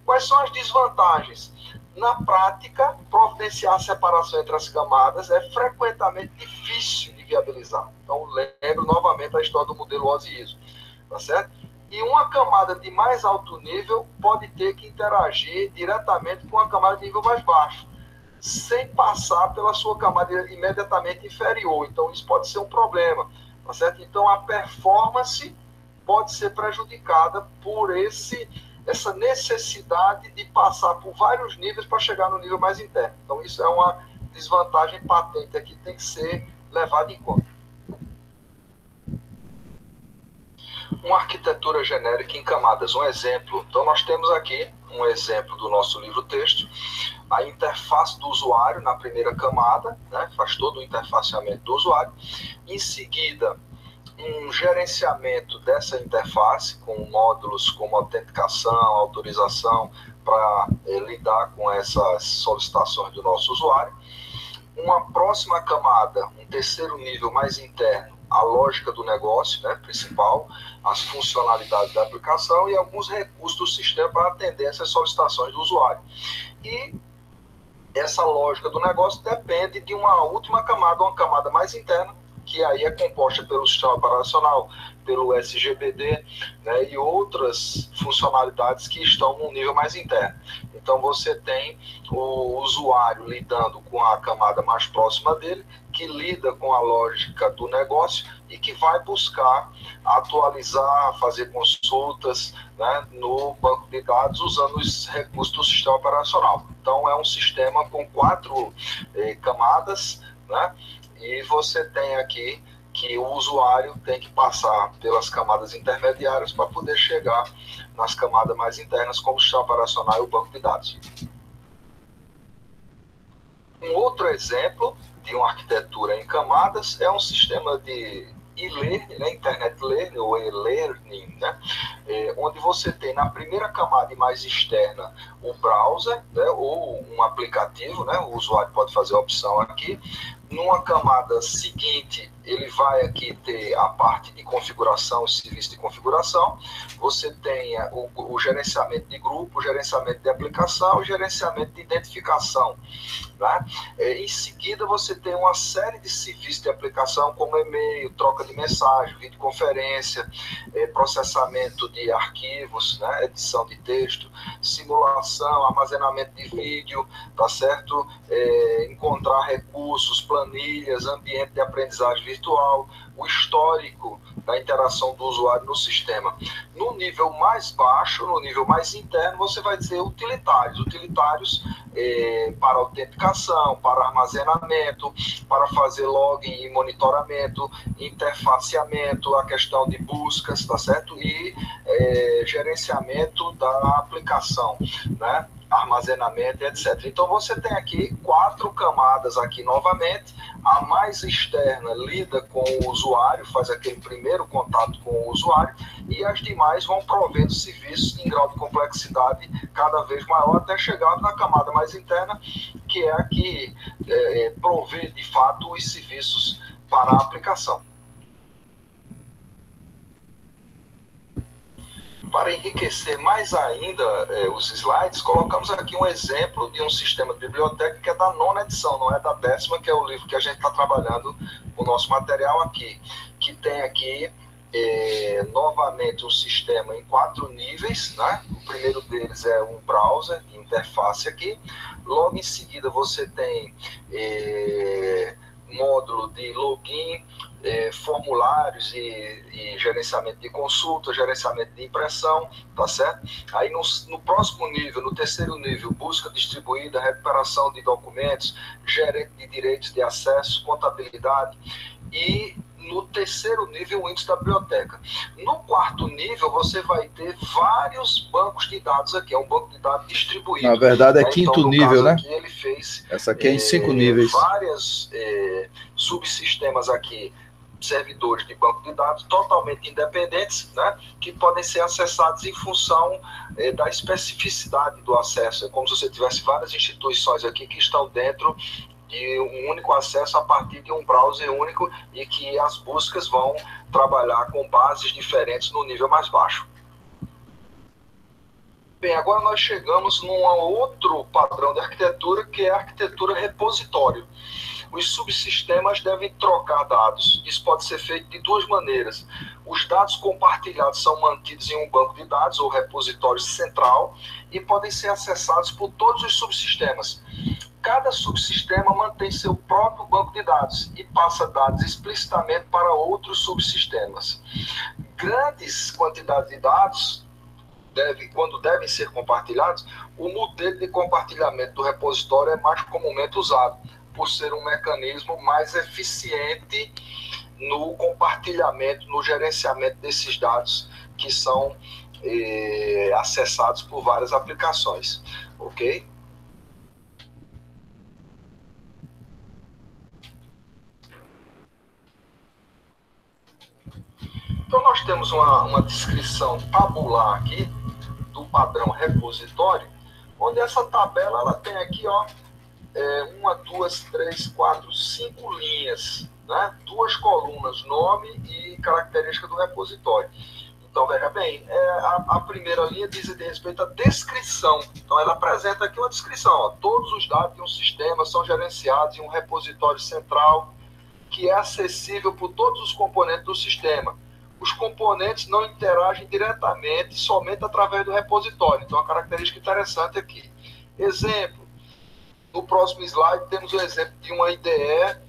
Quais são as desvantagens? Na prática, providenciar a separação entre as camadas é frequentemente difícil de viabilizar. Então, lembro novamente a história do modelo OSI-ISO, tá certo? E uma camada de mais alto nível pode ter que interagir diretamente com a camada de nível mais baixo, sem passar pela sua camada imediatamente inferior. Então, isso pode ser um problema, tá certo? Então, a performance pode ser prejudicada por essa necessidade de passar por vários níveis para chegar no nível mais interno. Então, isso é uma desvantagem patente aqui, tem que ser levada em conta. Uma arquitetura genérica em camadas, um exemplo. Então, nós temos aqui um exemplo do nosso livro-texto, a interface do usuário na primeira camada, né, faz todo o interfaceamento do usuário. Em seguida, um gerenciamento dessa interface com módulos como autenticação, autorização, para lidar com essas solicitações do nosso usuário. Uma próxima camada, um terceiro nível mais interno, a lógica do negócio, né, principal, as funcionalidades da aplicação e alguns recursos do sistema para atender essas solicitações do usuário. E essa lógica do negócio depende de uma última camada, uma camada mais interna, que aí é composta pelo sistema operacional, pelo SGBD, né, e outras funcionalidades que estão no nível mais interno. Então você tem o usuário lidando com a camada mais próxima dele, que lida com a lógica do negócio e que vai buscar atualizar, fazer consultas, né, no banco de dados usando os recursos do sistema operacional. Então é um sistema com 4 camadas, né, e você tem aqui que o usuário tem que passar pelas camadas intermediárias para poder chegar nas camadas mais internas, como o sistema operacional e o banco de dados. Um outro exemplo de uma arquitetura em camadas é um sistema de e-learning, né, Internet Learning ou e-learning, né, onde você tem na primeira camada e mais externa o browser, né, ou um aplicativo, né, o usuário pode fazer a opção aqui. Numa camada seguinte, ele vai aqui ter a parte de configuração, o serviço de configuração. Você tem o gerenciamento de grupo, o gerenciamento de aplicação, o gerenciamento de identificação, né? Em seguida, você tem uma série de serviços de aplicação, como e-mail, troca de mensagem, videoconferência, processamento de arquivos, né? Edição de texto, simulação, armazenamento de vídeo, tá certo? Encontrar recursos, planilhas, ambiente de aprendizagem virtual, o histórico da interação do usuário no sistema. No nível mais baixo, no nível mais interno, você vai ter utilitários. Utilitários para autenticação, para armazenamento, para fazer login e monitoramento, interfaceamento, a questão de buscas, tá certo? E gerenciamento da aplicação, né? Armazenamento, etc. Então você tem aqui 4 camadas aqui novamente. A mais externa lida com o usuário, faz aquele primeiro contato com o usuário, e as demais vão provendo serviços em grau de complexidade cada vez maior até chegar na camada mais interna, que é a que provê de fato os serviços para a aplicação. Para enriquecer mais ainda os slides, colocamos aqui um exemplo de um sistema de biblioteca que é da 9ª edição, não é da 10ª, que é o livro que a gente está trabalhando o nosso material aqui, que tem aqui novamente um sistema em 4 níveis, né? O primeiro deles é um browser de interface aqui, logo em seguida você tem módulo de login, formulários e gerenciamento de consulta, gerenciamento de impressão, tá certo? Aí no próximo nível, no terceiro nível, busca distribuída, recuperação de documentos, gerente de direitos de acesso, contabilidade, e no terceiro nível, o índice da biblioteca. No 4º nível, você vai ter vários bancos de dados aqui, é um banco de dados distribuído. Na verdade, é 5º então, nível, né? Aqui, ele fez essa aqui é em 5 níveis. Vários subsistemas aqui, servidores de banco de dados totalmente independentes, né, que podem ser acessados em função da especificidade do acesso. É como se você tivesse várias instituições aqui que estão dentro de um único acesso a partir de um browser único e que as buscas vão trabalhar com bases diferentes no nível mais baixo. Bem, agora nós chegamos num outro padrão de arquitetura, que é a arquitetura repositório. Os subsistemas devem trocar dados. Isso pode ser feito de 2 maneiras. Os dados compartilhados são mantidos em um banco de dados ou repositório central e podem ser acessados por todos os subsistemas. Cada subsistema mantém seu próprio banco de dados e passa dados explicitamente para outros subsistemas. Grandes quantidades de dados, quando devem ser compartilhados, o modelo de compartilhamento do repositório é mais comumente usado, por ser um mecanismo mais eficiente no compartilhamento, no gerenciamento desses dados que são acessados por várias aplicações, ok? Então, nós temos uma descrição tabular aqui do padrão repositório, onde essa tabela ela tem aqui, ó, 1, 2, 3, 4, 5 linhas, né? 2 colunas, nome e característica do repositório. Então, veja bem, a primeira linha diz respeito à descrição. Então, ela apresenta aqui uma descrição. Ó, todos os dados de um sistema são gerenciados em um repositório central que é acessível por todos os componentes do sistema. Os componentes não interagem diretamente, somente através do repositório. Então, uma característica interessante aqui. Exemplo, no próximo slide temos o exemplo de uma IDE,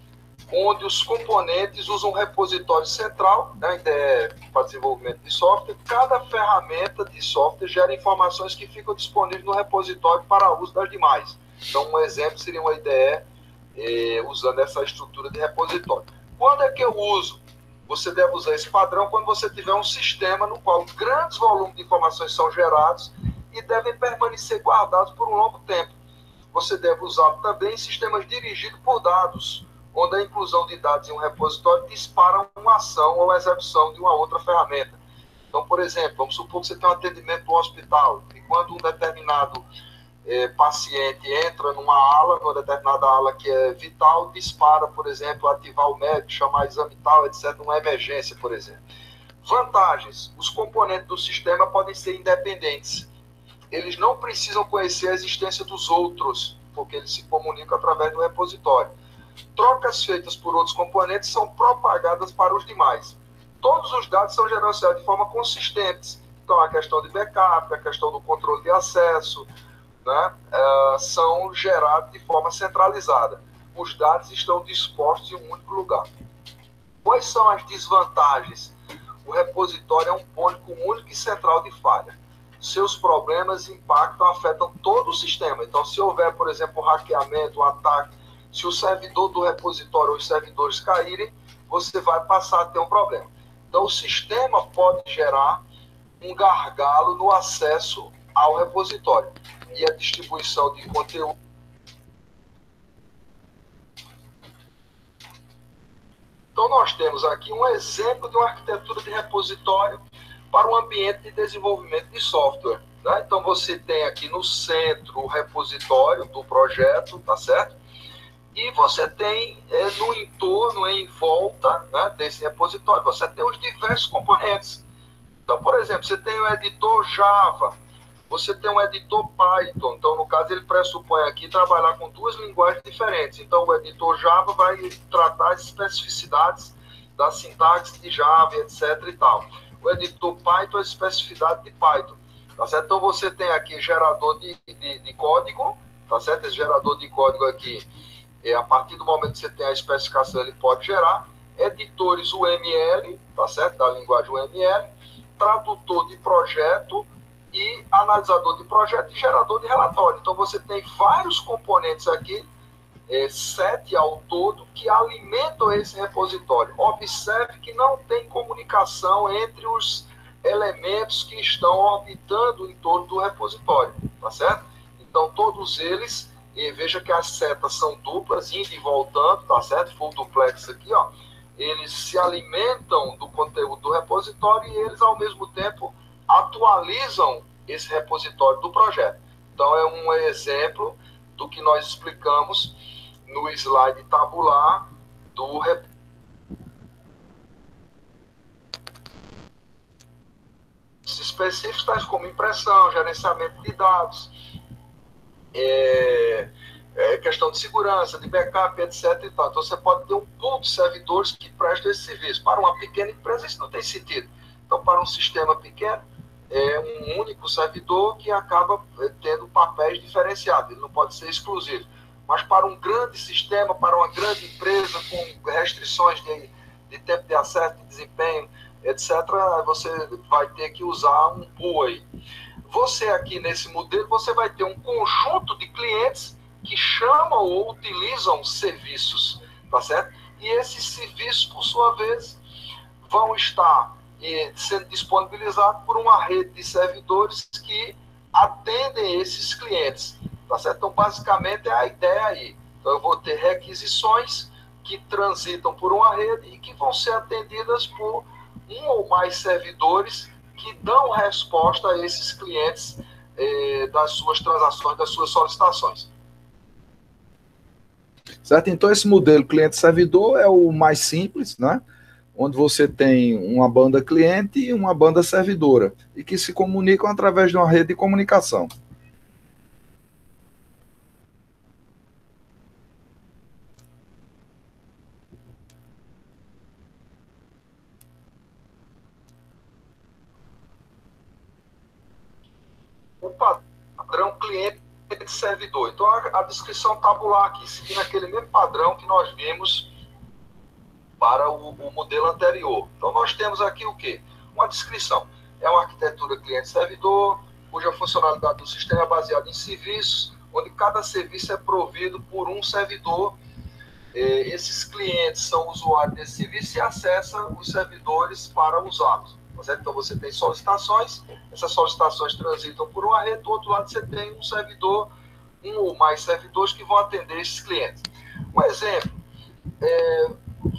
onde os componentes usam um repositório central, né, IDE para desenvolvimento de software. Cada ferramenta de software gera informações que ficam disponíveis no repositório para uso das demais. Então, um exemplo seria uma IDE usando essa estrutura de repositório. Quando é que eu uso? Você deve usar esse padrão quando você tiver um sistema no qual grandes volumes de informações são gerados e devem permanecer guardados por um longo tempo. Você deve usá-lo também em sistemas dirigidos por dados, onde a inclusão de dados em um repositório dispara uma ação ou execução de uma outra ferramenta. Então, por exemplo, vamos supor que você tem um atendimento no hospital, e quando um determinado paciente entra numa determinada ala que é vital, dispara, por exemplo, ativar o médico, chamar exame tal, etc., uma emergência, por exemplo. Vantagens: os componentes do sistema podem ser independentes. Eles não precisam conhecer a existência dos outros, porque eles se comunicam através do repositório. Trocas feitas por outros componentes são propagadas para os demais. Todos os dados são gerenciados de forma consistente. Então, a questão de backup, a questão do controle de acesso, né, são gerados de forma centralizada. Os dados estão dispostos em um único lugar. Quais são as desvantagens? O repositório é um ponto único e central de falha. Seus problemas afetam todo o sistema. Então, se houver, por exemplo, um hackeamento, um ataque, se o servidor do repositório ou os servidores caírem, você vai passar a ter um problema. Então, o sistema pode gerar um gargalo no acesso ao repositório e a distribuição de conteúdo. Então, nós temos aqui um exemplo de uma arquitetura de repositório para um ambiente de desenvolvimento de software. Né? Então, você tem aqui no centro o repositório do projeto, tá certo? E você tem no entorno, em volta, né, desse repositório, você tem os diversos componentes. Então, por exemplo, você tem o editor Java, você tem um editor Python. Então, no caso, ele pressupõe aqui trabalhar com 2 linguagens diferentes. Então, o editor Java vai tratar as especificidades da sintaxe de Java, etc. e tal. O editor Python, as especificidades de Python. Tá certo? Então, você tem aqui gerador de código, tá certo? Esse gerador de código aqui, a partir do momento que você tem a especificação, ele pode gerar. Editores UML, tá certo? Da linguagem UML, tradutor de projeto e analisador de projeto e gerador de relatório. Então, você tem vários componentes aqui, 7 ao todo, que alimentam esse repositório. Observe que não tem comunicação entre os elementos que estão orbitando em torno do repositório, tá certo? Então, todos eles, veja que as setas são duplas, indo e voltando, tá certo? Full duplex aqui, ó. Eles se alimentam do conteúdo do repositório e eles, ao mesmo tempo, atualizam esse repositório do projeto. Então, é um exemplo do que nós explicamos no slide tabular do repositório. Específicos, tais como impressão, gerenciamento de dados, questão de segurança, de backup, etc. E tal. Então, você pode ter um pool de servidores que prestam esse serviço. Para uma pequena empresa, isso não tem sentido. Então, para um sistema pequeno, é um único servidor que acaba tendo papéis diferenciados. Ele não pode ser exclusivo. Mas para um grande sistema, para uma grande empresa, com restrições de tempo de acesso, de desempenho, etc., você vai ter que usar um pool aí. Você aqui nesse modelo, você vai ter um conjunto de clientes que chamam ou utilizam serviços, tá certo? E esses serviços, por sua vez, vão estar sendo disponibilizados por uma rede de servidores que atendem esses clientes, tá certo? Então, basicamente, é a ideia aí. Então, eu vou ter requisições que transitam por uma rede e que vão ser atendidas por um ou mais servidores que dão resposta a esses clientes das suas transações, das suas solicitações. Certo? Então, esse modelo cliente-servidor é o mais simples, né? Onde você tem uma banda cliente e uma banda servidora, e que se comunicam através de uma rede de comunicação. O padrão cliente-servidor. Então, a descrição tabular aqui, seguindo aquele mesmo padrão que nós vimos para o modelo anterior. Então, nós temos aqui o quê? Uma descrição. É uma arquitetura cliente-servidor, cuja funcionalidade do sistema é baseada em serviços, onde cada serviço é provido por um servidor. Esses clientes são usuários desse serviço e acessam os servidores para usá-los. Então, você tem solicitações, essas solicitações transitam por uma rede, do outro lado você tem um servidor, um ou mais servidores que vão atender esses clientes. Um exemplo,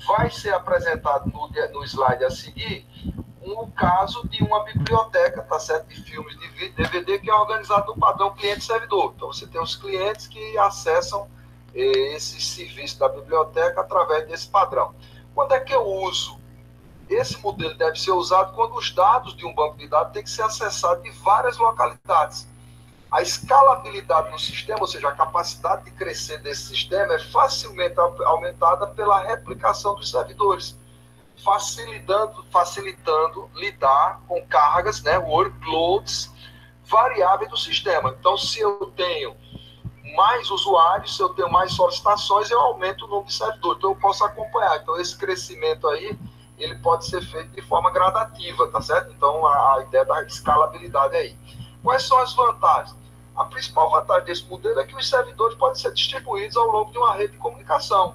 vai ser apresentado no slide a seguir um caso de uma biblioteca, tá certo? De filmes, de vídeo, DVD, que é organizado no padrão cliente-servidor. Então, você tem os clientes que acessam esse serviço da biblioteca através desse padrão. Quando é que eu uso? Esse modelo deve ser usado quando os dados de um banco de dados têm que ser acessados de várias localidades. A escalabilidade do sistema, ou seja, a capacidade de crescer desse sistema é facilmente aumentada pela replicação dos servidores, facilitando lidar com cargas, né, workloads variáveis do sistema. Então, se eu tenho mais usuários, se eu tenho mais solicitações, eu aumento o número de servidores. Então, eu posso acompanhar. Então, esse crescimento aí, ele pode ser feito de forma gradativa, tá certo? Então, a ideia da escalabilidade aí. Quais são as vantagens? A principal vantagem desse modelo é que os servidores podem ser distribuídos ao longo de uma rede de comunicação,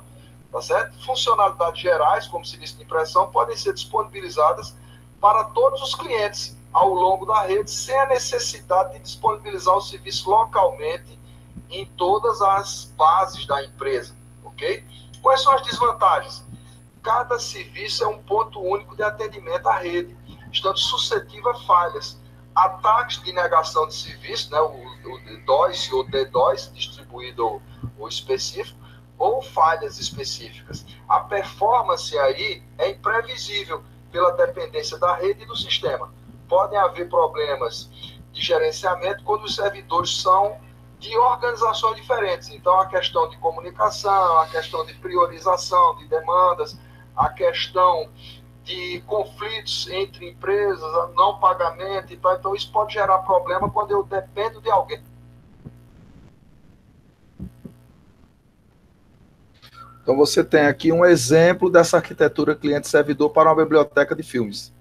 tá certo? Funcionalidades gerais, como serviço de impressão, podem ser disponibilizadas para todos os clientes ao longo da rede, sem a necessidade de disponibilizar o serviço localmente em todas as bases da empresa, ok? Quais são as desvantagens? Cada serviço é um ponto único de atendimento à rede, estando suscetível a falhas, ataques de negação de serviço, né, o DDoS ou DDoS, distribuído ou específico, ou falhas específicas. A performance aí é imprevisível pela dependência da rede e do sistema. Podem haver problemas de gerenciamento quando os servidores são de organizações diferentes. Então, a questão de comunicação, a questão de priorização de demandas, a questão de conflitos entre empresas, não pagamento e tal. Então, isso pode gerar problema quando eu dependo de alguém. Então, você tem aqui um exemplo dessa arquitetura cliente-servidor para uma biblioteca de filmes.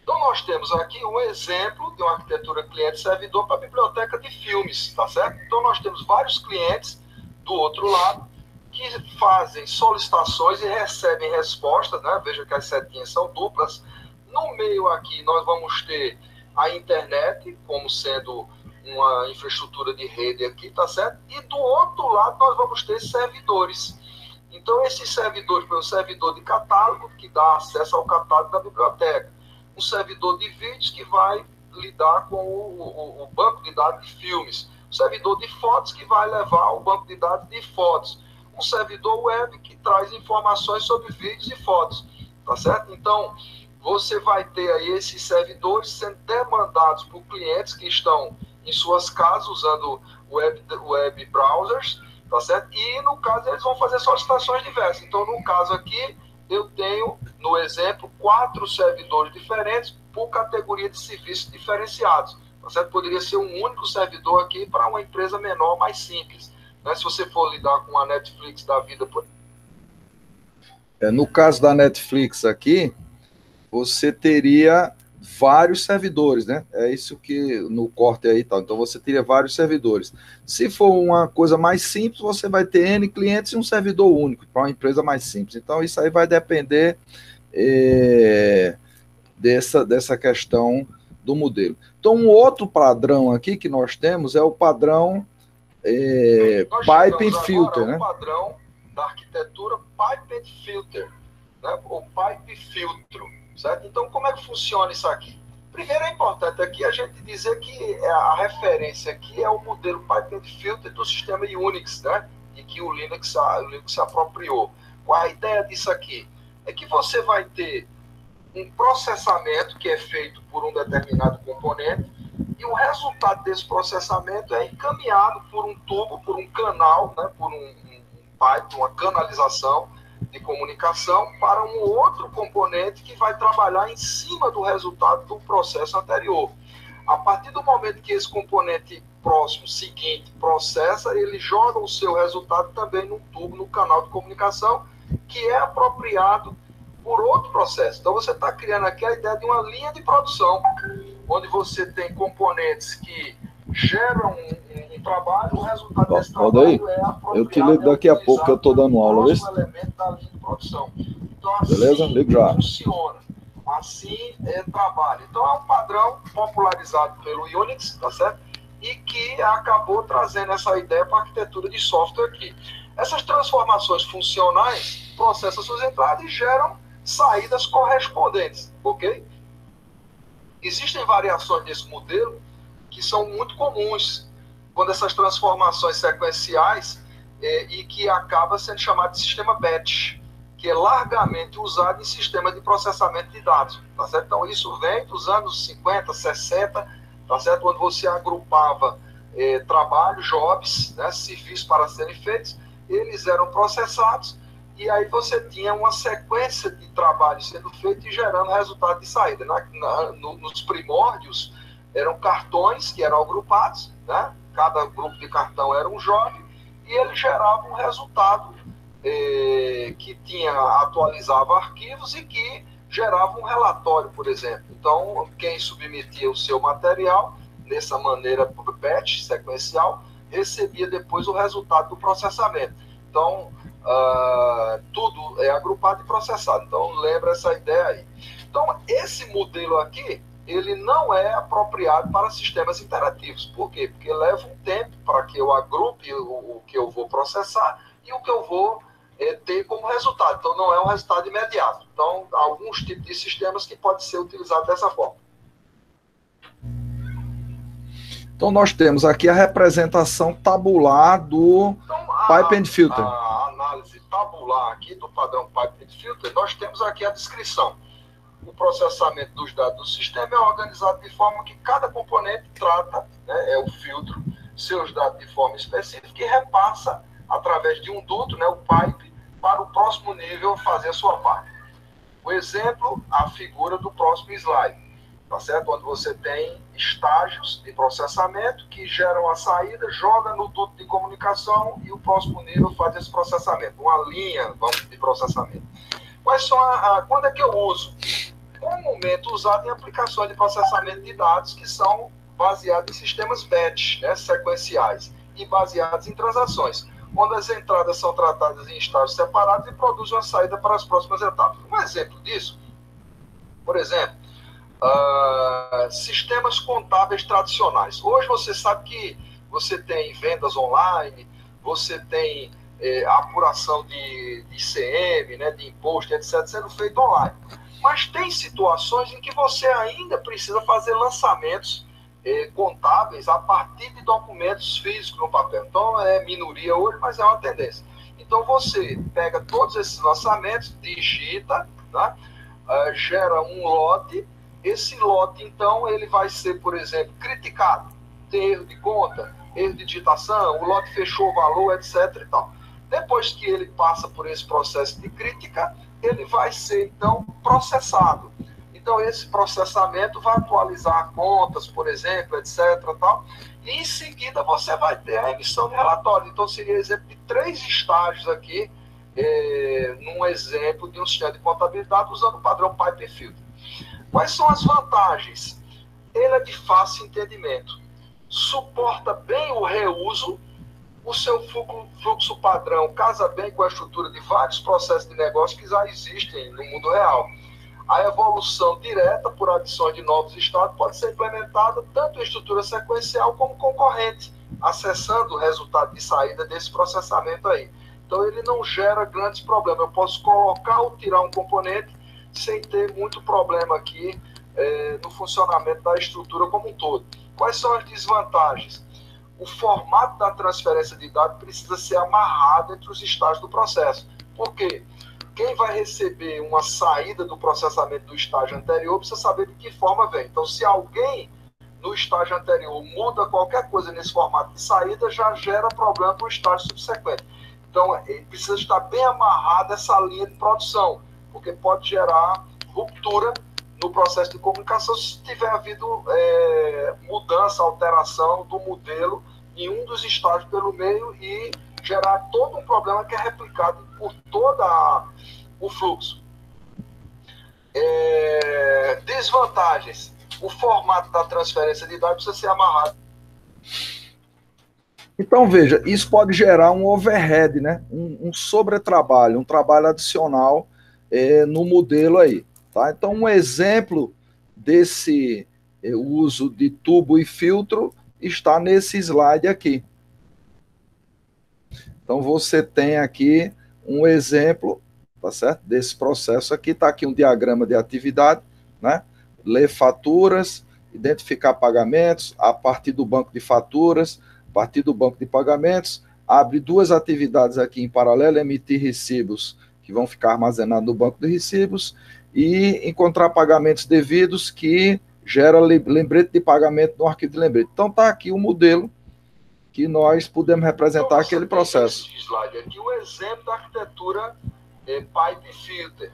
Então, nós temos aqui um exemplo de uma arquitetura cliente-servidor para a biblioteca de filmes, tá certo? Então, nós temos vários clientes do outro lado que fazem solicitações e recebem respostas, né? Veja que as setinhas são duplas. No meio aqui, nós vamos ter a internet como sendo uma infraestrutura de rede aqui, tá certo? E do outro lado, nós vamos ter servidores. Então, esses servidores, por exemplo, um servidor de catálogo, que dá acesso ao catálogo da biblioteca. Um servidor de vídeos que vai lidar com o banco de dados de filmes, um servidor de fotos que vai levar o banco de dados de fotos, um servidor web que traz informações sobre vídeos e fotos, tá certo? Então, você vai ter aí esses servidores sendo demandados por clientes que estão em suas casas usando web browsers, tá certo? E, no caso, eles vão fazer solicitações diversas. Então, no caso aqui, eu tenho, no exemplo, 4 servidores diferentes por categoria de serviços diferenciados. Você poderia ser um único servidor aqui para uma empresa menor, mais simples. Né? Se você for lidar com a Netflix da vida... No caso da Netflix aqui, você teria vários servidores, né? É isso que no corte aí tal. Então você teria vários servidores. Se for uma coisa mais simples, você vai ter N clientes e um servidor único para uma empresa mais simples. Então isso aí vai depender dessa questão do modelo. Então um outro padrão aqui que nós temos é o padrão Pipe and Filter, né? O padrão da arquitetura Pipe and Filter, né? O Pipe Filtro, certo? Então, como é que funciona isso aqui? Primeiro, é importante aqui a gente dizer que a referência aqui é o modelo Pipe and Filter do sistema Unix, né? E que o Linux se apropriou. Qual a ideia disso aqui? É que você vai ter um processamento que é feito por um determinado componente e o resultado desse processamento é encaminhado por um tubo, por um canal, né, por um pipe, uma canalização de comunicação para um outro componente que vai trabalhar em cima do resultado do processo anterior. A partir do momento que esse componente próximo, seguinte, processa, ele joga o seu resultado também no tubo, no canal de comunicação, que é apropriado por outro processo. Então, você está criando aqui a ideia de uma linha de produção, onde você tem componentes que geram um trabalho, o resultado desse trabalho é apropriado. Eu te ligo daqui a pouco, que eu estou dando aula, vê? Elemento da linha de produção. Então, assim, beleza? Ligo já. Funciona. Assim trabalha. Então, é um padrão popularizado pelo Unix, tá certo? E que acabou trazendo essa ideia para a arquitetura de software aqui. Essas transformações funcionais processam suas entradas e geram saídas correspondentes, ok? Existem variações desse modelo que são muito comuns quando essas transformações sequenciais e que acaba sendo chamado de sistema batch, que é largamente usado em sistema de processamento de dados, tá certo? Então, isso vem dos anos 50, 60, tá certo? Quando você agrupava trabalho, jobs, né, serviços para serem feitos, eles eram processados e aí você tinha uma sequência de trabalho sendo feito e gerando resultado de saída. Nos primórdios, eram cartões que eram agrupados, né? Cada grupo de cartão era um job e ele gerava um resultado que atualizava arquivos e que gerava um relatório, por exemplo. Então, quem submetia o seu material dessa maneira batch, sequencial, recebia depois o resultado do processamento. Então, tudo é agrupado e processado. Então, lembra essa ideia aí. Então, esse modelo aqui, ele não é apropriado para sistemas interativos. Por quê? Porque leva um tempo para que eu agrupe o que eu vou processar e o que eu vou ter como resultado. Então, não é um resultado imediato. Então, há alguns tipos de sistemas que podem ser utilizados dessa forma. Então, nós temos aqui a representação tabular do Pipe and Filter. A análise tabular aqui do padrão Pipe and Filter, nós temos aqui a descrição. O processamento dos dados do sistema é organizado de forma que cada componente trata, né, é o filtro, seus dados de forma específica e repassa através de um duto, né, o pipe, para o próximo nível fazer a sua parte. O exemplo, a figura do próximo slide. Tá certo? Onde você tem estágios de processamento que geram a saída, joga no duto de comunicação e o próximo nível faz esse processamento. Uma linha, de processamento. Quais são quando é que eu uso? Comumente usado em aplicações de processamento de dados que são baseadas em sistemas batch, né, sequenciais, e baseados em transações, onde as entradas são tratadas em estágios separados e produzem uma saída para as próximas etapas. Um exemplo disso, por exemplo, sistemas contábeis tradicionais. Hoje você sabe que você tem vendas online, você tem apuração de ICM, né, de imposto, etc., sendo feito online. Mas tem situações em que você ainda precisa fazer lançamentos contábeis a partir de documentos físicos no papel. Então é minoria hoje, mas é uma tendência. Então você pega todos esses lançamentos, digita, tá? Gera um lote. Esse lote, então, ele vai ser, por exemplo, criticado. Tem erro de conta, erro de digitação, o lote fechou o valor, etc. e tal. Depois que ele passa por esse processo de crítica, ele vai ser, então, processado. Então, esse processamento vai atualizar contas, por exemplo, etc. Tal, e, em seguida, você vai ter a emissão de relatório. Então, seria exemplo de 3 estágios aqui, num exemplo de um sistema de contabilidade usando o padrão Pipe and Filter. Quais são as vantagens? Ele é de fácil entendimento, suporta bem o reuso, o seu fluxo padrão casa bem com a estrutura de vários processos de negócio que já existem no mundo real. A evolução direta por adições de novos estados pode ser implementada tanto em estrutura sequencial como concorrente, acessando o resultado de saída desse processamento aí. Então ele não gera grandes problemas. Eu posso colocar ou tirar um componente sem ter muito problema aqui no funcionamento da estrutura como um todo. Quais são as desvantagens? O formato da transferência de dados precisa ser amarrado entre os estágios do processo. Por quê? Quem vai receber uma saída do processamento do estágio anterior precisa saber de que forma vem. Então, se alguém no estágio anterior muda qualquer coisa nesse formato de saída, já gera problema para o estágio subsequente. Então, precisa estar bem amarrada essa linha de produção, porque pode gerar ruptura no processo de comunicação se tiver havido mudança, alteração do modelo em um dos estágios pelo meio e gerar todo um problema que é replicado por todo o fluxo. Desvantagens. O formato da transferência de dados precisa ser amarrado. Então, veja, isso pode gerar um overhead, né? Um sobretrabalho, um trabalho adicional no modelo aí. Tá? Então, um exemplo desse uso de tubo e filtro está nesse slide aqui. Então, você tem aqui um exemplo, tá certo? Desse processo aqui. Está aqui um diagrama de atividade, né? Ler faturas, identificar pagamentos, a partir do banco de faturas, a partir do banco de pagamentos, abre duas atividades aqui em paralelo, emitir recibos, que vão ficar armazenados no banco de recibos, e encontrar pagamentos devidos, que gera lembrete de pagamento no arquivo de lembrete. Então, está aqui o modelo que nós podemos representar então, aquele processo. Slide aqui o exemplo da arquitetura Pipe Filter,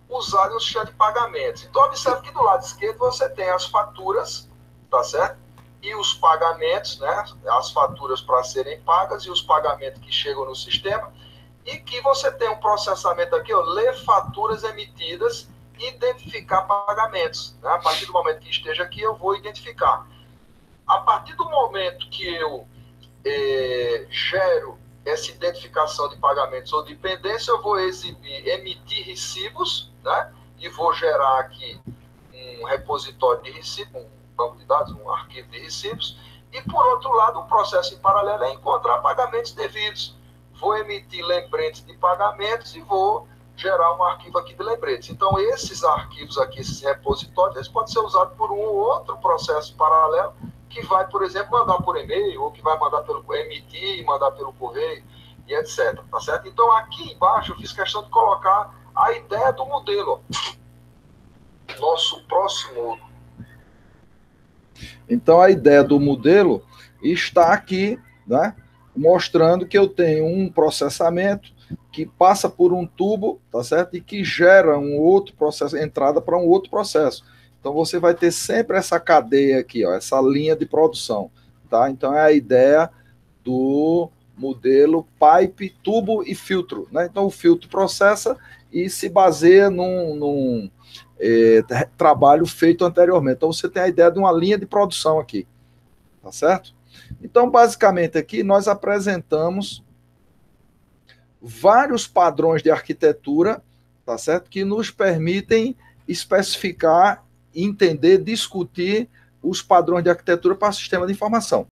usado no sistema de pagamentos. Então, observe que do lado esquerdo você tem as faturas, tá certo? E os pagamentos, né? As faturas para serem pagas e os pagamentos que chegam no sistema. E que você tem um processamento aqui, ó, ler faturas emitidas e identificar pagamentos. Né? A partir do momento que esteja aqui, eu vou identificar. A partir do momento que eu gero essa identificação de pagamentos ou de pendência, eu vou emitir recibos, né? E vou gerar aqui um repositório de recibos, um banco de dados, um arquivo de recibos. E, por outro lado, o processo em paralelo é encontrar pagamentos devidos. Vou emitir lembretes de pagamentos e vou gerar um arquivo aqui de lembretes. Então, esses arquivos aqui, esses repositórios, eles podem ser usados por um ou outro processo paralelo que vai, por exemplo, mandar por e-mail, ou que vai mandar emitir e mandar pelo correio, e etc. Tá certo? Então, aqui embaixo, eu fiz questão de colocar a ideia do modelo. Nosso próximo. Então, a ideia do modelo está aqui, né? Mostrando que eu tenho um processamento que passa por um tubo, tá certo? E que gera um outro processo, entrada para um outro processo. Então, você vai ter sempre essa cadeia aqui, ó, essa linha de produção, tá? Então, é a ideia do modelo pipe, tubo e filtro, né? Então, o filtro processa e se baseia num trabalho feito anteriormente. Então, você tem a ideia de uma linha de produção aqui, tá certo? Então, basicamente, aqui nós apresentamos vários padrões de arquitetura, tá certo? Que nos permitem especificar, entender, discutir os padrões de arquitetura para o sistema de informação.